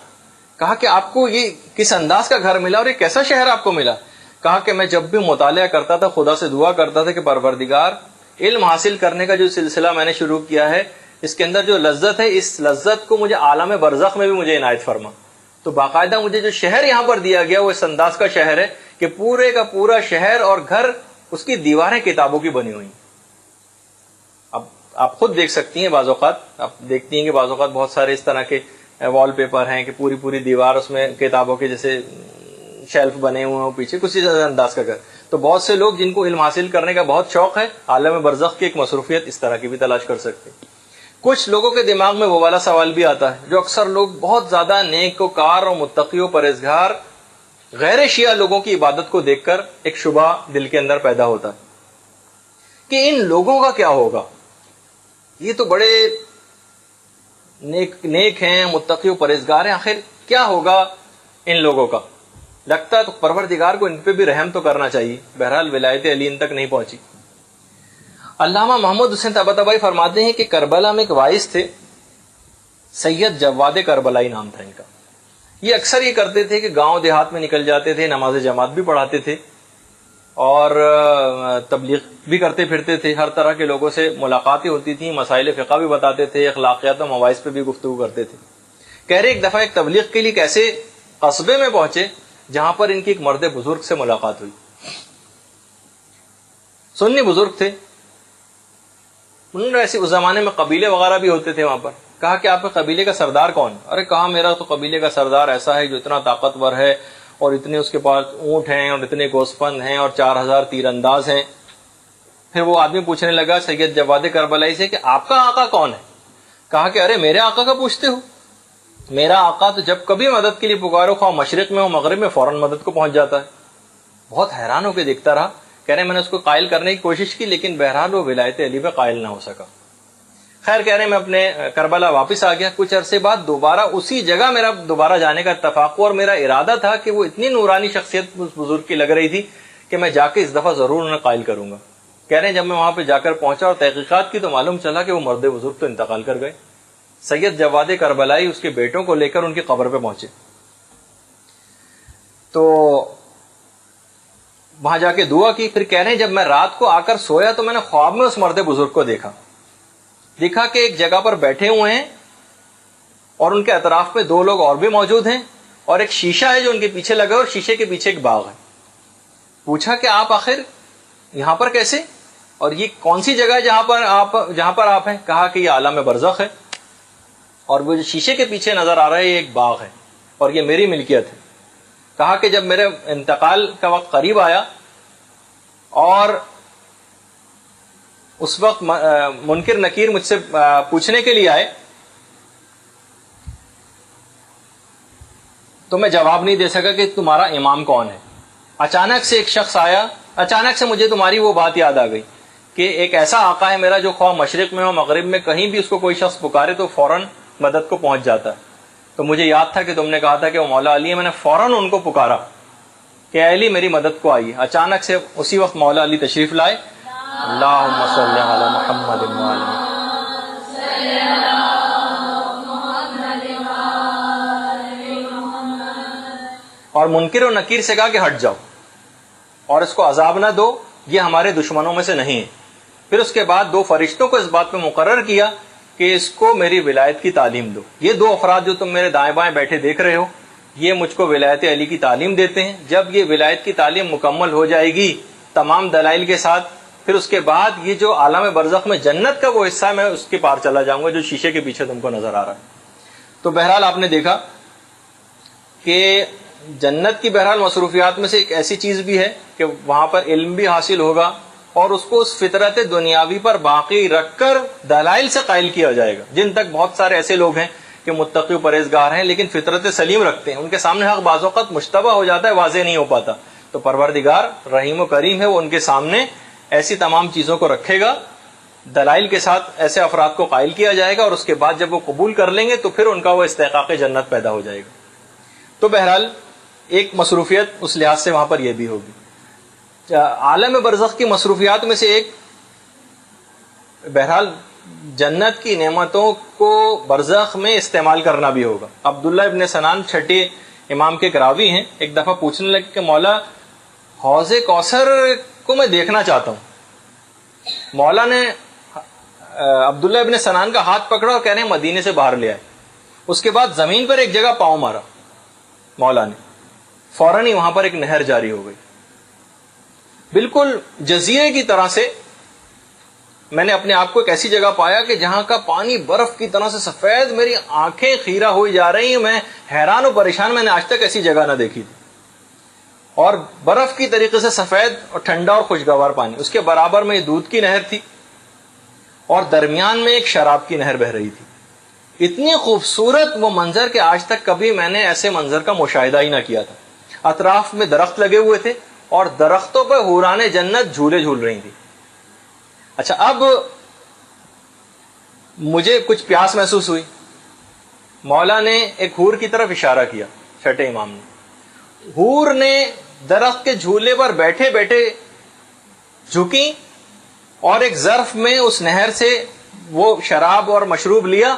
کہا کہ آپ کو یہ کس انداز کا گھر ملا اور یہ کیسا شہر آپ کو ملا؟ کہا کہ میں جب بھی مطالعہ کرتا تھا خدا سے دعا کرتا تھا کہ پروردگار علم حاصل کرنے کا جو سلسلہ میں نے شروع کیا ہے اس کے اندر جو لذت ہے اس لذت کو مجھے عالم برزخ میں بھی مجھے عنایت فرما. تو باقاعدہ مجھے جو شہر یہاں پر دیا گیا وہ اس انداز کا شہر ہے کہ پورے کا پورا شہر اور گھر اس کی دیواریں کتابوں کی بنی ہوئی. اب آپ خود دیکھ سکتی ہیں، بعض اوقات آپ دیکھتی ہیں کہ بعض اوقات بہت سارے اس طرح کے وال پیپر ہیں کہ پوری دیوار اس میں کتابوں کے جیسے شیلف بنے ہوئے ہیں پیچھے کچھ انداز کا گھر. تو بہت سے لوگ جن کو علم حاصل کرنے کا بہت شوق ہے عالم برزخ کی ایک مصروفیت اس طرح کی بھی تلاش کر سکتے. کچھ لوگوں کے دماغ میں وہ والا سوال بھی آتا ہے جو اکثر لوگ بہت زیادہ نیک و کار اور متقی و پرہیزگار غیر شیعہ لوگوں کی عبادت کو دیکھ کر ایک شبہ دل کے اندر پیدا ہوتا ہے کہ ان لوگوں کا کیا ہوگا، یہ تو بڑے نیک ہیں، متقی و پرہیزگار ہیں، آخر کیا ہوگا ان لوگوں کا. لگتا تو پروردگار کو ان پہ بھی رحم تو کرنا چاہیے. بہرحال ولایت علی ان تک نہیں پہنچی. علامہ محمد حسین طباطبائی فرماتے ہیں کہ کربلا میں ایک وائس تھے, سید جواد کربلائی نام تھا ان کا. یہ اکثر یہ کرتے تھے کہ گاؤں دیہات میں نکل جاتے تھے, نماز جماعت بھی پڑھاتے تھے اور تبلیغ بھی کرتے پھرتے تھے. ہر طرح کے لوگوں سے ملاقاتیں ہوتی تھیں, مسائل فقہ بھی بتاتے تھے, اخلاقیات و مواعظ پہ بھی گفتگو کرتے تھے. کہہ رہے ایک دفعہ ایک تبلیغ کے لیے ایک ایسے قصبے میں پہنچے جہاں پر ان کی ایک مرد بزرگ سے ملاقات ہوئی. سنی بزرگ تھے, انہوں نے ایسے اس زمانے میں قبیلے وغیرہ بھی ہوتے تھے وہاں پر. کہا کہ آپ کے قبیلے کا سردار کون؟ ارے کہا میرا تو قبیلے کا سردار ایسا ہے جو اتنا طاقتور ہے اور اتنے اس کے پاس اونٹ ہیں اور اتنے گوسپند ہیں اور 4000 تیر انداز ہیں. پھر وہ آدمی پوچھنے لگا سید جواد کربلائی سے کہ آپ کا آقا کون ہے؟ کہا کہ ارے میرے آقا کا پوچھتے ہو؟ میرا آقا تو جب کبھی مدد کے لیے پکارو, خواہ مشرق میں ہو مغرب میں, فوراً مدد کو پہنچ جاتا ہے. بہت حیران ہو کے دیکھتا رہا. کہہ رہے میں نے اس کو قائل کرنے کی کوشش کی لیکن بہرحال وہ ولایت علی پہ قائل نہ ہو سکا. خیر کہہ رہے میں اپنے کربلا واپس آ گیا. کچھ عرصے بعد دوبارہ اسی جگہ میرا دوبارہ جانے کا اتفاق ہوا اور میرا ارادہ تھا کہ وہ اتنی نورانی شخصیت اس بزرگ کی لگ رہی تھی کہ میں جا کے اس دفعہ ضرور انہیں قائل کروں گا. کہہ رہے ہیں جب میں وہاں پہ جا کر پہنچا اور تحقیقات کی تو معلوم چلا کہ وہ مرد بزرگ تو انتقال کر گئے. سید جواد کربلائی اس کے بیٹوں کو لے کر ان کی قبر پہ پہنچے تو وہاں جا کے دعا کی. پھر کہہ رہے ہیں جب میں رات کو آ کر سویا تو میں نے خواب میں اس مرد بزرگ کو دیکھا کہ ایک جگہ پر بیٹھے ہوئے ہیں اور ان کے اطراف میں 2 لوگ اور بھی موجود ہیں اور ایک شیشہ ہے جو ان کے پیچھے لگا ہے اور شیشے کے پیچھے ایک باغ ہے. پوچھا کہ آپ آخر یہاں پر کیسے اور یہ کون سی جگہ ہے جہاں پر آپ ہیں؟ کہا کہ یہ عالم برزخ ہے اور وہ جو شیشے کے پیچھے نظر آ رہا ہے یہ ایک باغ ہے اور یہ میری ملکیت ہے. کہا کہ جب میرے انتقال کا وقت قریب آیا اور اس وقت منکر نکیر مجھ سے پوچھنے کے لیے آئے تو میں جواب نہیں دے سکا کہ تمہارا امام کون ہے. اچانک سے ایک شخص آیا, اچانک سے مجھے تمہاری وہ بات یاد آ گئی کہ ایک ایسا آقا ہے میرا جو خواہ مشرق میں ہو مغرب میں کہیں بھی اس کو کوئی شخص پکارے تو فوراً مدد کو پہنچ جاتا ہے. تو مجھے یاد تھا کہ تم نے کہا تھا کہ وہ مولا علی ہے. میں نے فوراً ان کو پکارا کہ اے علی میری مدد کو آئیے. اچانک سے اسی وقت مولا علی تشریف لائے. اللہم صلی علی محمد اور منکر و نکیر سے کہا کہ ہٹ جاؤ اور اس کو عذاب نہ دو, یہ ہمارے دشمنوں میں سے نہیں ہے. پھر اس کے بعد 2 فرشتوں کو اس بات پہ مقرر کیا کہ اس کو میری ولایت کی تعلیم دو. یہ 2 افراد جو تم میرے دائیں بائیں بیٹھے دیکھ رہے ہو یہ مجھ کو ولایت علی کی تعلیم دیتے ہیں. جب یہ ولایت کی تعلیم مکمل ہو جائے گی تمام دلائل کے ساتھ پھر اس کے بعد یہ جو عالم برزخ میں جنت کا وہ حصہ ہے میں اس کے پار چلا جاؤں گا جو شیشے کے پیچھے تم کو نظر آ رہا ہے. تو بہرحال آپ نے دیکھا کہ جنت کی بہرحال مصروفیات میں سے ایک ایسی چیز بھی ہے کہ وہاں پر علم بھی حاصل ہوگا اور اس کو اس فطرت دنیاوی پر باقی رکھ کر دلائل سے قائل کیا جائے گا. جن تک بہت سارے ایسے لوگ ہیں کہ متقی و پرہیزگار ہیں لیکن فطرت سلیم رکھتے ہیں, ان کے سامنے حق بعض اوقات مشتبہ ہو جاتا ہے, واضح نہیں ہو پاتا, تو پروردگار رحیم و کریم ہے, وہ ان کے سامنے ایسی تمام چیزوں کو رکھے گا, دلائل کے ساتھ ایسے افراد کو قائل کیا جائے گا اور اس کے بعد جب وہ قبول کر لیں گے تو پھر ان کا وہ استحقاق جنت پیدا ہو جائے گا. تو بہرحال ایک مصروفیت اس لحاظ سے وہاں پر یہ بھی ہوگی. عالم برزخ کی مصروفیات میں سے ایک بہرحال جنت کی نعمتوں کو برزخ میں استعمال کرنا بھی ہوگا. عبداللہ ابن سنان 6 امام کے راوی ہیں, ایک دفعہ پوچھنے لگے کہ مولا حوض کوثر کو میں دیکھنا چاہتا ہوں. مولا نے عبداللہ ابن سنان کا ہاتھ پکڑا اور کہنے مدینے سے باہر لے آئے. اس کے بعد زمین پر ایک جگہ پاؤں مارا مولا نے, فوراً ہی وہاں پر ایک نہر جاری ہو گئی. بالکل جزیرے کی طرح سے میں نے اپنے آپ کو ایک ایسی جگہ پایا کہ جہاں کا پانی برف کی طرح سے سفید, میری آنکھیں خیرہ ہوئی جا رہی ہیں, میں حیران و پریشان, میں نے آج تک ایسی جگہ نہ دیکھی تھی. اور برف کی طریقے سے سفید اور ٹھنڈا اور خوشگوار پانی, اس کے برابر میں دودھ کی نہر تھی اور درمیان میں ایک شراب کی نہر بہ رہی تھی. اتنی خوبصورت وہ منظر کہ آج تک کبھی میں نے ایسے منظر کا مشاہدہ ہی نہ کیا تھا. اطراف میں درخت لگے ہوئے تھے اور درختوں پہ حوران جنت جھولے جھول رہی تھی. اچھا, اب مجھے کچھ پیاس محسوس ہوئی. مولا نے ایک حور کی طرف اشارہ کیا, 6 امام نے, حور نے درخت کے جھولے پر بیٹھے بیٹھے جھکی اور ایک ظرف میں اس نہر سے وہ شراب اور مشروب لیا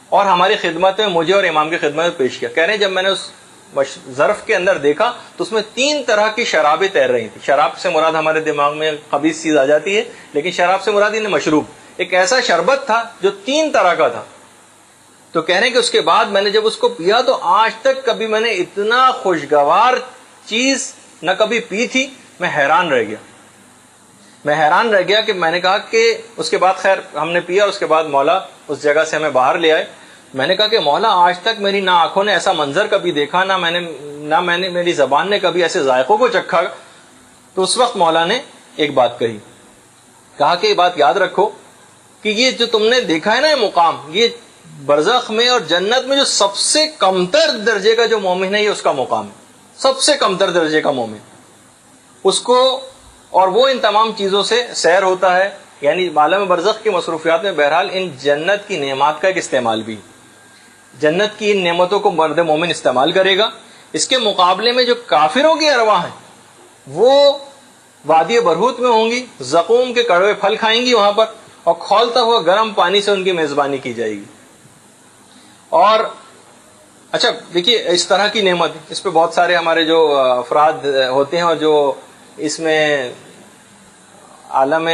اور ہماری خدمت میں، مجھے اور امام کی خدمت میں پیش کیا. کہہ رہے ہیں جب میں نے اس ظرف کے اندر دیکھا تو اس میں 3 طرح کی شرابیں تیر رہی تھی. شراب سے مراد ہمارے دماغ میں خبیث چیز آ جاتی ہے، لیکن شراب سے مراد انہیں مشروب، ایک ایسا شربت تھا جو 3 طرح کا تھا. تو کہہ رہے ہیں کہ اس کے بعد میں نے جب اس کو پیا تو آج تک کبھی میں نے اتنا خوشگوار چیز نہ کبھی پی تھی. میں حیران رہ گیا کہ میں نے کہا کہ اس کے بعد خیر ہم نے پیا، اس کے بعد مولا اس جگہ سے ہمیں باہر لے آئے. میں نے کہا کہ مولا آج تک میری نہ آنکھوں نے ایسا منظر کبھی دیکھا، نہ میں نے میری زبان نے کبھی ایسے ذائقوں کو چکھا. تو اس وقت مولا نے ایک بات کہا کہ یہ بات یاد رکھو کہ یہ جو تم نے دیکھا ہے نا، یہ مقام، یہ برزخ میں اور جنت میں جو سب سے کمتر درجے کا جو مومن ہے، یہ اس کا مقام ہے. سب سے کمتر درجے کا مومن اس کو، اور وہ ان تمام چیزوں سے سیر ہوتا ہے. یعنی عالم برزخ کی مصروفیات میں بہرحال ان جنت کی نعمات کا ایک استعمال بھی، جنت کی ان نعمتوں کو مرد مومن استعمال کرے گا. اس کے مقابلے میں جو کافروں کی ارواح ہیں وہ وادی برہوت میں ہوں گی، زقوم کے کڑوے پھل کھائیں گی وہاں پر، اور کھولتا ہوا گرم پانی سے ان کی میزبانی کی جائے گی. اور اچھا دیکھیے اس طرح کی نعمت، اس پہ بہت سارے ہمارے جو افراد ہوتے ہیں اور جو اس میں عالم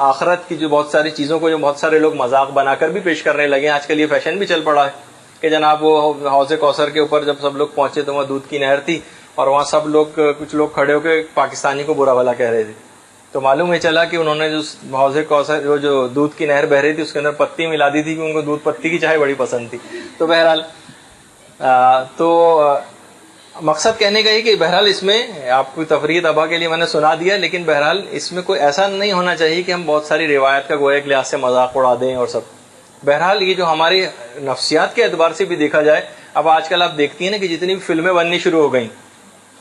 آخرت کی جو بہت ساری چیزوں کو جو بہت سارے لوگ مذاق بنا کر بھی پیش کرنے لگے ہیں. آج کل یہ فیشن بھی چل پڑا ہے کہ جناب وہ حوض کوثر کے اوپر جب سب لوگ پہنچے تو وہاں دودھ کی نہر تھی اور وہاں سب لوگ، کچھ لوگ کھڑے ہو کے پاکستانی کو برا بھلا کہہ رہے تھے. تو معلوم یہ چلا کہ انہوں نے جو حوض کوثر جو دودھ کی نہر بہ رہی تھی اس کے اندر پتی ملا دی تھی کہ ان کو دودھ پتی کی چائے بڑی پسند تھی. تو بہرحال تو مقصد کہنے کا یہ کہ بہرحال اس میں آپ کو تفریح تباہ کے لیے میں نے سنا دیا، لیکن بہرحال اس میں کوئی ایسا نہیں ہونا چاہیے کہ ہم بہت ساری روایت کا گویا ایک لحاظ سے مذاق اڑا دیں اور سب. بہرحال یہ جو ہماری نفسیات کے اعتبار سے بھی دیکھا جائے، اب آج کل آپ دیکھتی ہیں نا کہ جتنی بھی فلمیں بننی شروع ہو گئیں،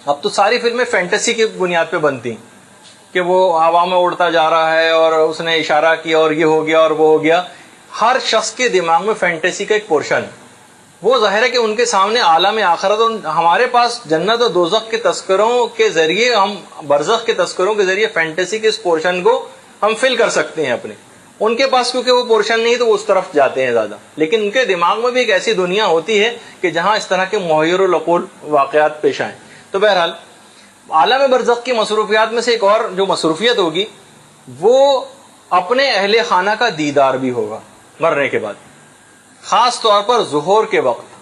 اب تو ساری فلمیں فینٹیسی کی بنیاد پہ بنتی ہیں کہ وہ ہوا میں اڑتا جا رہا ہے اور اس نے اشارہ کیا اور یہ ہو گیا اور وہ ہو گیا. ہر شخص کے دماغ میں فینٹیسی کا ایک پورشن ہے. وہ ظاہر ہے کہ ان کے سامنے عالم آخرت، اور ہمارے پاس جنت اور دوزخ کے تذکروں کے ذریعے، ہم برزخ کے تذکروں کے ذریعے فینٹیسی کے اس پورشن کو ہم فل کر سکتے ہیں اپنے. ان کے پاس کیونکہ وہ پورشن نہیں تو وہ اس طرف جاتے ہیں زیادہ، لیکن ان کے دماغ میں بھی ایک ایسی دنیا ہوتی ہے کہ جہاں اس طرح کے محیر العقول واقعات پیش آئیں. تو بہرحال عالم برزخ کی مصروفیات میں سے ایک اور جو مصروفیت ہوگی وہ اپنے اہل خانہ کا دیدار بھی ہوگا مرنے کے بعد، خاص طور پر ظہور کے وقت.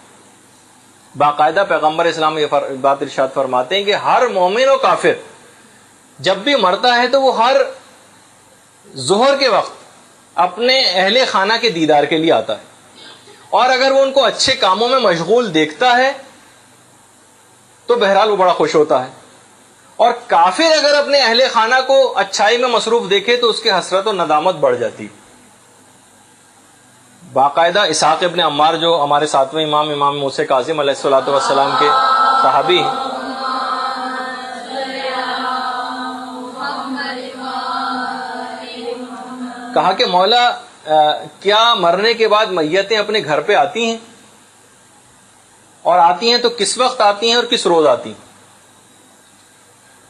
باقاعدہ پیغمبر اسلام یہ بات ارشاد فرماتے ہیں کہ ہر مومن و کافر جب بھی مرتا ہے تو وہ ہر ظہر کے وقت اپنے اہل خانہ کے دیدار کے لیے آتا ہے، اور اگر وہ ان کو اچھے کاموں میں مشغول دیکھتا ہے تو بہرحال وہ بڑا خوش ہوتا ہے. اور کافر اگر اپنے اہل خانہ کو اچھائی میں مصروف دیکھے تو اس کی حسرت و ندامت بڑھ جاتی. باقاعدہ اسحاق ابن عمار جو ہمارے 7ویں امام موسیٰ کاظم علیہ الصلوۃ والسلام کے صحابی ہیں، کہا کہ مولا کیا مرنے کے بعد میتیں اپنے گھر پہ آتی ہیں، اور آتی ہیں تو کس وقت آتی ہیں اور کس روز آتی ہیں؟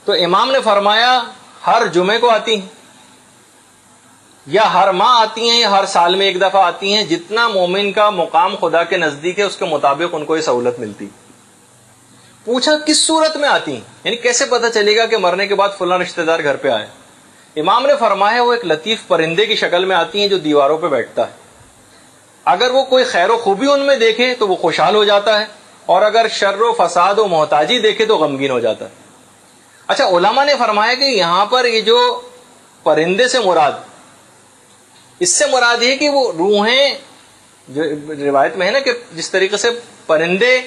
تو امام نے فرمایا ہر جمعے کو آتی ہیں، یا ہر ماہ آتی ہیں، یا ہر سال میں ایک دفعہ آتی ہیں. جتنا مومن کا مقام خدا کے نزدیک ہے اس کے مطابق ان کو یہ سہولت ملتی. پوچھا کس صورت میں آتی ہیں، یعنی کیسے پتہ چلے گا کہ مرنے کے بعد فلاں رشتہ دار گھر پہ آئے؟ امام نے فرمایا وہ ایک لطیف پرندے کی شکل میں آتی ہیں جو دیواروں پہ بیٹھتا ہے. اگر وہ کوئی خیر و خوبی ان میں دیکھے تو وہ خوشحال ہو جاتا ہے، اور اگر شر و فساد و محتاجی دیکھے تو غمگین ہو جاتا ہے. اچھا علماء نے فرمایا کہ یہاں پر یہ جو پرندے سے مراد، اس سے مراد یہ کہ وہ روحیں، جو روایت میں ہے نا کہ جس طریقے سے پرندے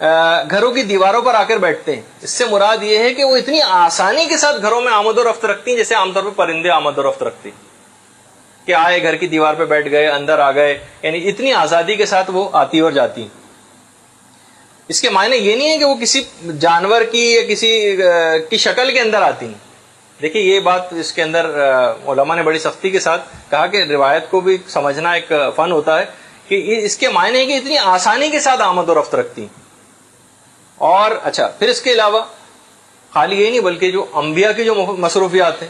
گھروں کی دیواروں پر آ کر بیٹھتے ہیں، اس سے مراد یہ ہے کہ وہ اتنی آسانی کے ساتھ گھروں میں آمد و رفت رکھتی ہیں جیسے عام طور پہ پرندے آمد و رفت رکھتے ہیں کہ آئے گھر کی دیوار پہ بیٹھ گئے، اندر آ گئے، یعنی اتنی آزادی کے ساتھ وہ آتی اور جاتی ہیں. اس کے معنی یہ نہیں ہے کہ وہ کسی جانور کی یا کسی کی شکل کے اندر آتی ہیں. دیکھیے یہ بات اس کے اندر علماء نے بڑی سختی کے ساتھ کہا کہ روایت کو بھی سمجھنا ایک فن ہوتا ہے کہ اس کے معنی ہے کہ اتنی آسانی کے ساتھ آمد و رفت رکھتی ہیں. اور اچھا پھر اس کے علاوہ خالی یہی نہیں بلکہ جو انبیاء کی جو مصروفیات ہیں،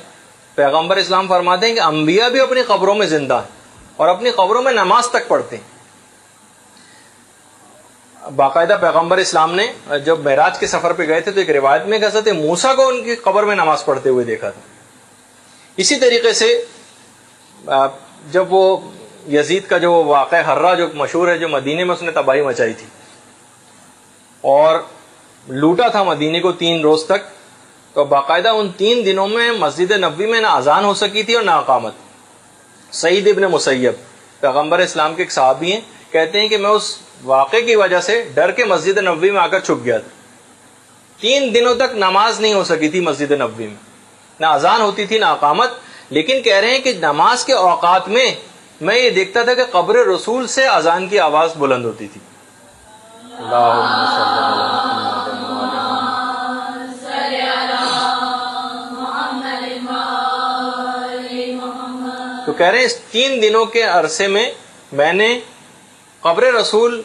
پیغمبر اسلام فرماتے ہیں کہ انبیاء بھی اپنی قبروں میں زندہ ہیں اور اپنی قبروں میں نماز تک پڑھتے ہیں. باقاعدہ پیغمبر اسلام نے جب معراج کے سفر پہ گئے تھے تو ایک روایت میں حضرت موسیٰ کو ان کی قبر میں نماز پڑھتے ہوئے دیکھا تھا. اسی طریقے سے جب وہ یزید کا جو واقعہ ہررا جو مشہور ہے، جو مدینے میں اس نے تباہی مچائی تھی اور لوٹا تھا مدینے کو 3 روز تک، تو باقاعدہ ان 3 دنوں میں مسجد نبوی میں نہ اذان ہو سکی تھی اور نہ اقامت. سعید ابن مسیب پیغمبر اسلام کے ایک صحابی ہیں، کہتے ہیں کہ میں اس واقعے کی وجہ سے ڈر کے مسجد نبوی میں آ کر چھپ گیا تھا. 3 دنوں تک نماز نہیں ہو سکی تھی مسجد نبوی میں، نہ اذان ہوتی تھی نہ اقامت. لیکن کہہ رہے ہیں کہ نماز کے اوقات میں یہ دیکھتا تھا کہ قبر رسول سے اذان کی آواز بلند ہوتی تھی. اللہم صلی تو کہہ رہے ہیں اس 3 دنوں کے عرصے میں میں نے قبر رسول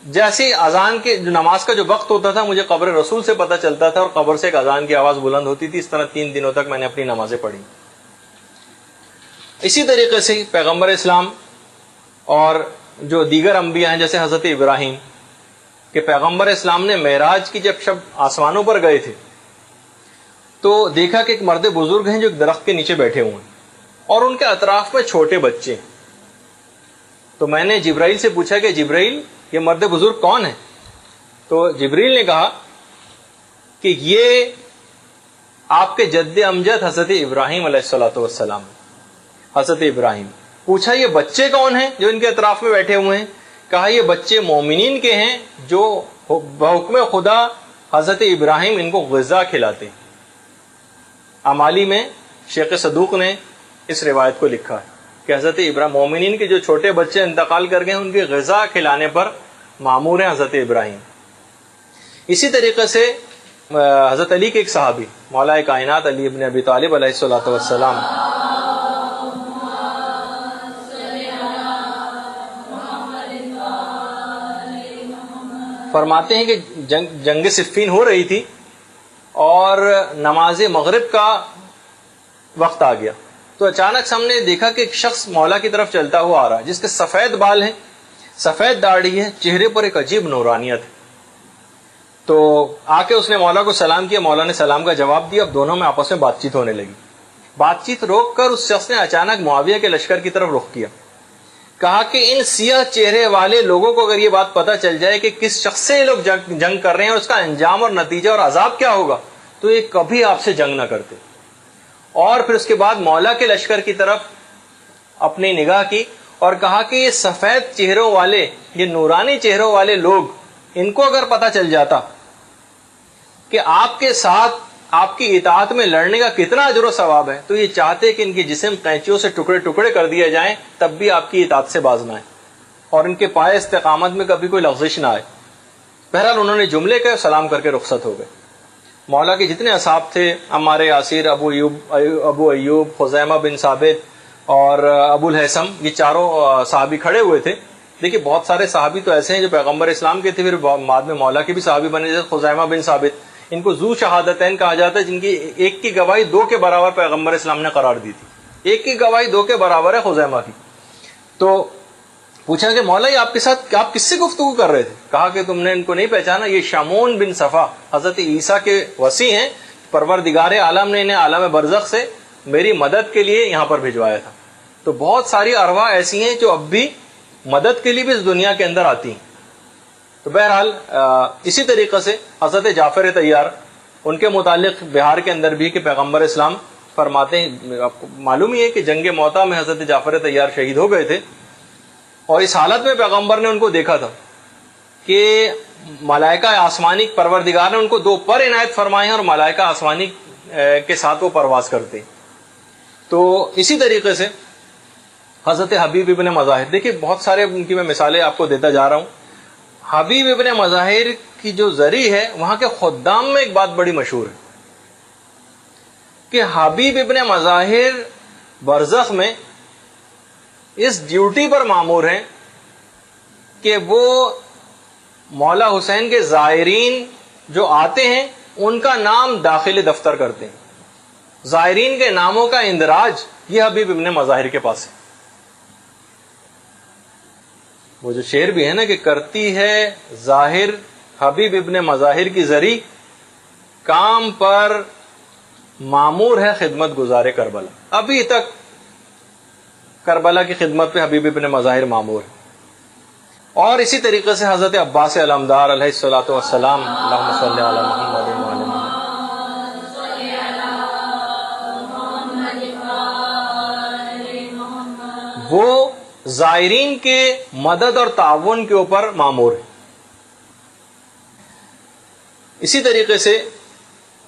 جیسی اذان کے جو نماز کا جو وقت ہوتا تھا مجھے قبر رسول سے پتہ چلتا تھا اور قبر سے ایک اذان کی آواز بلند ہوتی تھی. اس طرح 3 دنوں تک میں نے اپنی نمازیں پڑھی. اسی طریقے سے پیغمبر اسلام اور جو دیگر انبیاء ہیں جیسے حضرت ابراہیم کہ پیغمبر اسلام نے معراج کی جب آسمانوں پر گئے تھے تو دیکھا کہ ایک مرد بزرگ ہیں جو ایک درخت کے نیچے بیٹھے ہوئے ہیں اور ان کے اطراف میں چھوٹے بچے ہیں. تو میں نے جبرائیل سے پوچھا کہ جبرائیل یہ مرد بزرگ کون ہے؟ تو جبرائیل نے کہا کہ یہ آپ کے جد امجد حضرت ابراہیم علیہ السلام. حضرت ابراہیم. پوچھا یہ بچے کون ہیں جو ان کے اطراف میں بیٹھے ہوئے ہیں؟ کہا یہ بچے مومنین کے ہیں جو بحکم خدا حضرت ابراہیم ان کو غذا کھلاتے ہیں. امالی میں شیخ صدوق نے اس روایت کو لکھا ہے کہ حضرت ابراہیم مومنین کے جو چھوٹے بچے انتقال کر گئے ان کی غذا کھلانے پر مامور ہیں حضرت ابراہیم. اسی طریقے سے حضرت علی کے ایک صحابی مولا کائنات علی ابن ابی طالب علیہ السلام فرماتے ہیں کہ جنگ صفین ہو رہی تھی اور نماز مغرب کا وقت آ گیا تو اچانک سے ہم نے دیکھا کہ ایک شخص مولا کی طرف چلتا ہوا آ رہا ہے جس کے سفید بال ہیں، سفید داڑھی ہے، چہرے پر ایک عجیب نورانیت ہے. تو آ کے اس نے مولا کو سلام کیا، مولا نے سلام کا جواب دیا. اب دونوں میں آپس میں بات چیت ہونے لگی. بات چیت روک کر اس شخص نے اچانک معاویہ کے لشکر کی طرف رخ کیا. کہا کہ ان سیاہ چہرے والے لوگوں کو اگر یہ بات پتہ چل جائے کہ کس شخص سے یہ لوگ جنگ کر رہے ہیں اور اس کا انجام اور نتیجہ اور عذاب کیا ہوگا تو یہ کبھی آپ سے جنگ نہ کرتے. اور پھر اس کے بعد مولا کے لشکر کی طرف اپنی نگاہ کی اور کہا کہ یہ سفید چہروں والے، یہ نورانی چہروں والے لوگ، ان کو اگر پتہ چل جاتا کہ آپ کے ساتھ آپ کی اطاعت میں لڑنے کا کتنا اجر و ثواب ہے تو یہ چاہتے کہ ان کے جسم قینچیوں سے ٹکڑے ٹکڑے کر دیے جائیں تب بھی آپ کی اطاعت سے باز نہ آئے اور ان کے پائے استقامت میں کبھی کوئی لغزش نہ آئے. بہرحال انہوں نے جملے کے سلام کر کے رخصت ہو گئے. مولا کے جتنے اصحاب تھے، عمار یاسر، ابو ایوب، خزیمہ بن ثابت اور ابو الحسم، یہ چاروں صحابی کھڑے ہوئے تھے. دیکھیے بہت سارے صحابی تو ایسے ہیں جو پیغمبر اسلام کے تھے، پھر بعد میں مولا کے بھی صحابی بنے جیسے خزیمہ بن ثابت. ان کو ذو شہادتین کہا جاتا ہے، جن کی ایک کی گواہی 2 کے برابر پیغمبر اسلام نے قرار دی تھی. ایک کی گواہی 2 کے برابر ہے خزیمہ کی. تو پوچھا کہ مولا یہ آپ کے ساتھ آپ کس سے گفتگو کر رہے تھے؟ کہا کہ تم نے ان کو نہیں پہچانا، یہ شمون بن صفا حضرت عیسیٰ کے وصی ہیں. پروردگار عالم نے انہیں عالم برزخ سے میری مدد کے لیے یہاں پر بھجوایا تھا. تو بہت ساری ارواح ایسی ہیں جو اب بھی مدد کے لیے بھی اس دنیا کے اندر آتی ہیں. تو بہرحال اسی طریقے سے حضرت جعفر طیار، ان کے متعلق بہار کے اندر بھی کہ پیغمبر اسلام فرماتے ہیں، آپ کو معلوم ہی ہے کہ جنگ موتا میں حضرت جعفر طیار شہید ہو گئے تھے اور اس حالت میں پیغمبر نے ان کو دیکھا تھا کہ ملائکہ آسمانی پروردگار نے ان کو 2 پر عنایت فرمائے ہیں اور ملائکہ آسمانی کے ساتھ وہ پرواز کرتے ہیں. تو اسی طریقے سے حضرت حبیب ابن مظاہر، دیکھیے بہت سارے ان کی میں مثالیں آپ کو دیتا جا رہا ہوں. حبیب ابن مظاہر کی جو زری ہے وہاں کے خدام میں ایک بات بڑی مشہور ہے کہ حبیب ابن مظاہر برزخ میں اس ڈیوٹی پر مامور ہیں کہ وہ مولا حسین کے زائرین جو آتے ہیں ان کا نام داخل دفتر کرتے ہیں. زائرین کے ناموں کا اندراج یہ حبیب ابن مظاہر کے پاس ہے. وہ جو شعر بھی ہے نا کہ کرتی ہے ظاہر حبیب ابن مظاہر کی زری، کام پر معمور ہے خدمت گزار کربلا. ابھی تک کربلا کی خدمت پہ حبیب ابن مظاہر معمور ہے. اور اسی طریقے سے حضرت عباس علمدار علیہ الصلوۃ والسلام، اللہم صلی علی محمد وعلی محمد، وہ زائرین کے مدد اور تعاون کے اوپر معمور ہے. اسی طریقے سے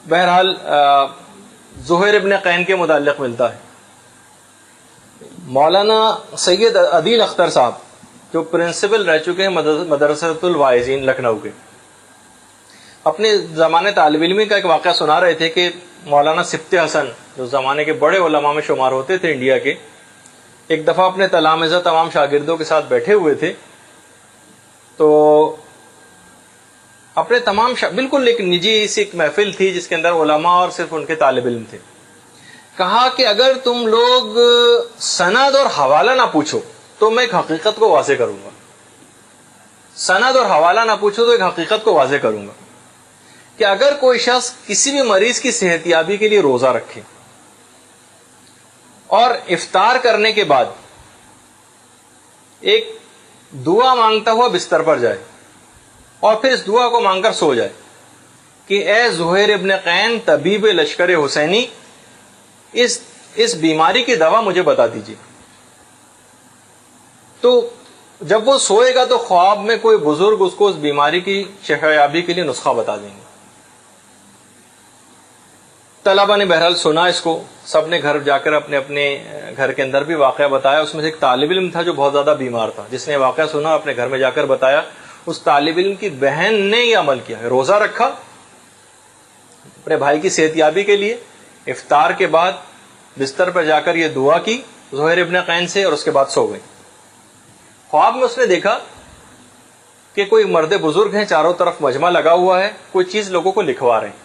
بہرحال زہیر ابن قین کے متعلق ملتا ہے. مولانا سید عدیل اختر صاحب جو پرنسپل رہ چکے ہیں مدرسۃ الواعظین لکھنؤ کے، اپنے زمانے طالب علمی کا ایک واقعہ سنا رہے تھے کہ مولانا سبط حسن جو زمانے کے بڑے علماء میں شمار ہوتے تھے انڈیا کے، ایک دفعہ اپنے تلامذہ تمام شاگردوں کے ساتھ بیٹھے ہوئے تھے، تو اپنے تمام بالکل ایک نجی سی ایک محفل تھی جس کے اندر علماء اور صرف ان کے طالب علم تھے. کہا کہ اگر تم لوگ سند اور حوالہ نہ پوچھو تو میں ایک حقیقت کو واضح کروں گا. سند اور حوالہ نہ پوچھو تو ایک حقیقت کو واضح کروں گا کہ اگر کوئی شخص کسی بھی مریض کی صحت یابی کے لیے روزہ رکھے اور افطار کرنے کے بعد ایک دعا مانگتا ہوا بستر پر جائے اور پھر اس دعا کو مانگ کر سو جائے کہ اے زہیر ابن قین طبیب لشکر حسینی، اس بیماری کی دوا مجھے بتا دیجیے، تو جب وہ سوئے گا تو خواب میں کوئی بزرگ اس کو اس بیماری کی شفا یابی کے لیے نسخہ بتا دیں گے. طلبہ نے بہرحال سنا اس کو، سب نے گھر جا کر اپنے اپنے گھر کے اندر بھی واقعہ بتایا. اس میں سے ایک طالب علم تھا جو بہت زیادہ بیمار تھا، جس نے واقعہ سنا اپنے گھر میں جا کر بتایا. اس طالب علم کی بہن نے یہ عمل کیا ہے، روزہ رکھا اپنے بھائی کی صحت یابی کے لیے، افطار کے بعد بستر پر جا کر یہ دعا کی زہیر ابن قین سے اور اس کے بعد سو گئی. خواب میں اس نے دیکھا کہ کوئی مرد بزرگ ہیں، چاروں طرف مجمع لگا ہوا ہے، کوئی چیز لوگوں کو لکھوا رہے ہیں.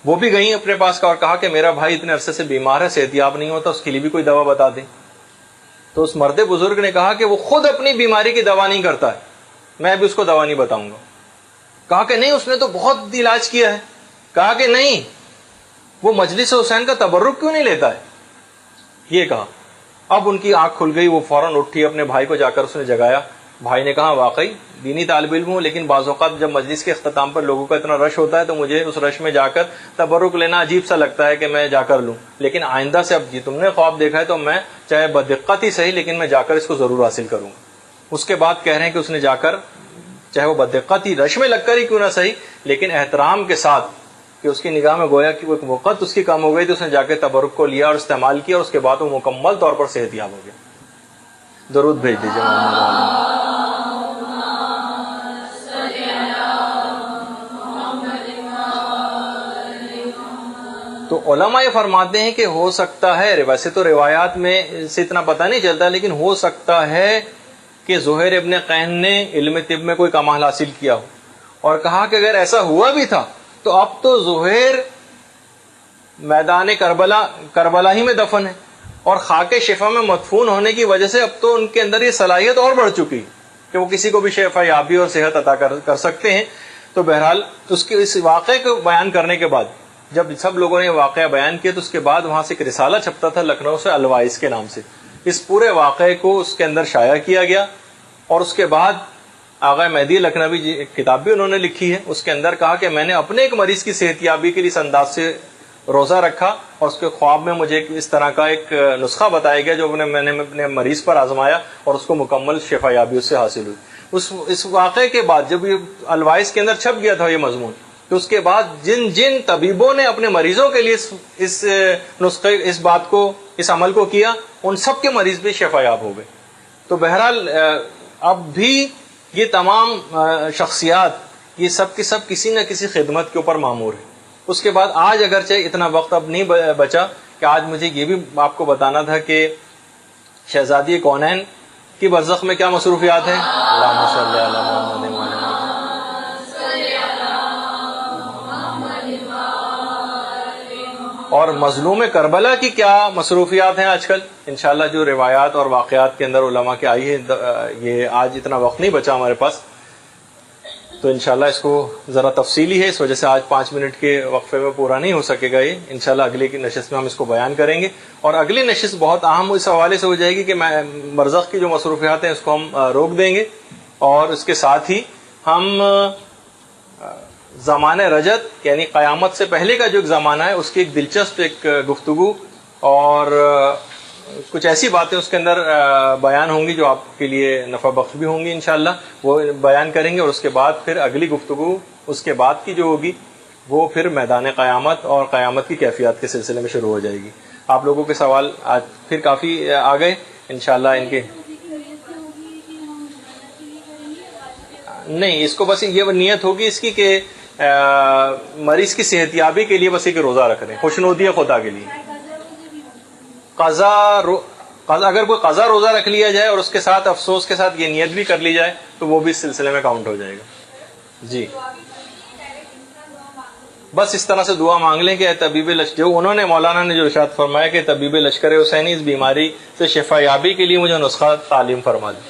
وہ بھی گئیں اپنے پاس کا اور کہا کہ میرا بھائی اتنے عرصے سے بیمار ہے، صحت یاب نہیں ہوتا، اس کے لیے بھی کوئی دوا بتا دیں. تو اس مرد بزرگ نے کہا کہ وہ خود اپنی بیماری کی دوا نہیں کرتا ہے، میں بھی اس کو دوا نہیں بتاؤں گا. کہا کہ نہیں، اس نے تو بہت علاج کیا ہے. کہا کہ نہیں، وہ مجلس حسین کا تبرک کیوں نہیں لیتا ہے. یہ کہا. اب ان کی آنکھ کھل گئی، وہ فوراً اٹھی، اپنے بھائی کو جا کر اس نے جگایا. بھائی نے کہا واقعی دینی طالب علم ہوں، لیکن بعض اوقات جب مجلس کے اختتام پر لوگوں کا اتنا رش ہوتا ہے تو مجھے اس رش میں جا کر تبرک لینا عجیب سا لگتا ہے کہ میں جا کر لوں. لیکن آئندہ سے اب جی تم نے خواب دیکھا ہے تو میں چاہے بدقت ہی صحیح لیکن میں جا کر اس کو ضرور حاصل کروں گا. اس کے بعد کہہ رہے ہیں کہ اس نے جا کر چاہے وہ بدقت ہی رش میں لگ کر ہی کیوں نہ صحیح لیکن احترام کے ساتھ کہ اس کی نگاہ میں گویا کہ وہ ایک وقت اس کی کم ہو گئی تو اس نے جا کے تبرک کو لیا اور استعمال کیا اور اس کے بعد وہ مکمل طور پر صحت یاب ہو گیا. درود بھیج دیجیے محمد. تو علماء یہ فرماتے ہیں کہ ہو سکتا ہے، ویسے تو روایات میں سے اتنا پتہ نہیں چلتا، لیکن ہو سکتا ہے کہ زہیر ابن قین نے علم طب میں کوئی کمال حاصل کیا ہو اور کہا کہ اگر ایسا ہوا بھی تھا تو اب تو زہیر میدان کربلا ہی میں دفن ہے اور خاک شفا میں مدفون ہونے کی وجہ سے اب تو ان کے اندر یہ صلاحیت اور بڑھ چکی کہ وہ کسی کو بھی شفا یابی اور صحت عطا کر سکتے ہیں. تو بہرحال اس واقعے کو بیان کرنے کے بعد جب سب لوگوں نے یہ واقعہ بیان کیا تو اس کے بعد وہاں سے ایک رسالہ چھپتا تھا لکھنؤ سے الوائس کے نام سے. اس پورے واقعے کو اس کے اندر شائع کیا گیا اور اس کے بعد آغا مہدی لکھنوی جی ایک کتاب بھی انہوں نے لکھی ہے. اس کے اندر کہا کہ میں نے اپنے ایک مریض کی صحت یابی کے لیے اس انداز سے روزہ رکھا اور اس کے خواب میں مجھے اس طرح کا ایک نسخہ بتایا گیا جو میں نے اپنے مریض پر آزمایا اور اس کو مکمل شفا یابی اس سے حاصل ہوئی. اس واقعے کے بعد جب یہ الوائس کے اندر چھپ گیا تھا یہ مضمون تو اس کے بعد جن طبیبوں نے اپنے مریضوں کے لیے اس نسخے اس بات کو اس عمل کو کیا ان سب کے مریض بھی شفا یاب ہو گئے. تو بہرحال اب بھی یہ تمام شخصیات یہ سب کی سب کسی نہ کسی خدمت کے اوپر مامور ہے. اس کے بعد آج اگرچہ اتنا وقت اب نہیں بچا کہ آج مجھے یہ بھی آپ کو بتانا تھا کہ شہزادی کونین کی برزخ میں کیا مصروفیات ہیں. اللہم صلی علی محمد وعلی آلہ محمد. اور مظلوم کربلا کی کیا مصروفیات ہیں آج کل. انشاءاللہ جو روایات اور واقعات کے اندر علماء کی آئی ہے، یہ آج اتنا وقت نہیں بچا ہمارے پاس، تو انشاءاللہ اس کو ذرا تفصیلی ہے، اس وجہ سے آج 5 منٹ کے وقفے میں پورا نہیں ہو سکے گا یہ. انشاءاللہ اگلی کی نشست میں ہم اس کو بیان کریں گے، اور اگلی نشست بہت اہم اس حوالے سے ہو جائے گی کہ برزخ کی جو مصروفیات ہیں اس کو ہم روک دیں گے، اور اس کے ساتھ ہی ہم زمانہ رجت یعنی قیامت سے پہلے کا جو ایک زمانہ ہے اس کی ایک دلچسپ ایک گفتگو اور کچھ ایسی باتیں اس کے اندر بیان ہوں گی جو آپ کے لیے نفع بخش بھی ہوں گی انشاءاللہ، وہ بیان کریں گے. اور اس کے بعد پھر اگلی گفتگو اس کے بعد کی جو ہوگی وہ پھر میدان قیامت اور قیامت کی کیفیات کے سلسلے میں شروع ہو جائے گی. آپ لوگوں کے سوال آج پھر کافی آ گئے انشاءاللہ. ان کے نہیں، اس کو بس یہ نیت ہوگی اس کی کہ مریض کی صحت یابی کے لیے بس ایک روزہ رکھ دیں، خوشنودی خدا کے لیے. اگر کوئی قضا روزہ رکھ لیا جائے اور اس کے ساتھ افسوس کے ساتھ یہ نیت بھی کر لی جائے تو وہ بھی اس سلسلے میں کاؤنٹ ہو جائے گا. جی بس اس طرح سے دعا مانگ لیں کہ طبیب لشکر، جو انہوں نے مولانا نے جو ارشاد فرمایا کہ طبیب لشکر حسینی اس بیماری سے شفا یابی کے لیے مجھے نسخہ تعلیم فرما دیں.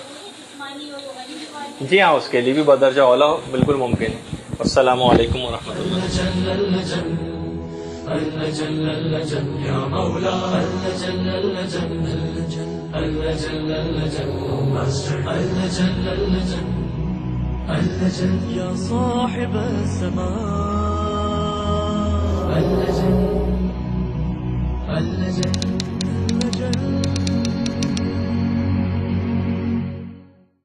جی ہاں، اس کے لیے بھی بدرجہ اولا ہو، بالکل ممکن ہے. السلام علیکم ورحمۃ اللہ. يا صاحب السماء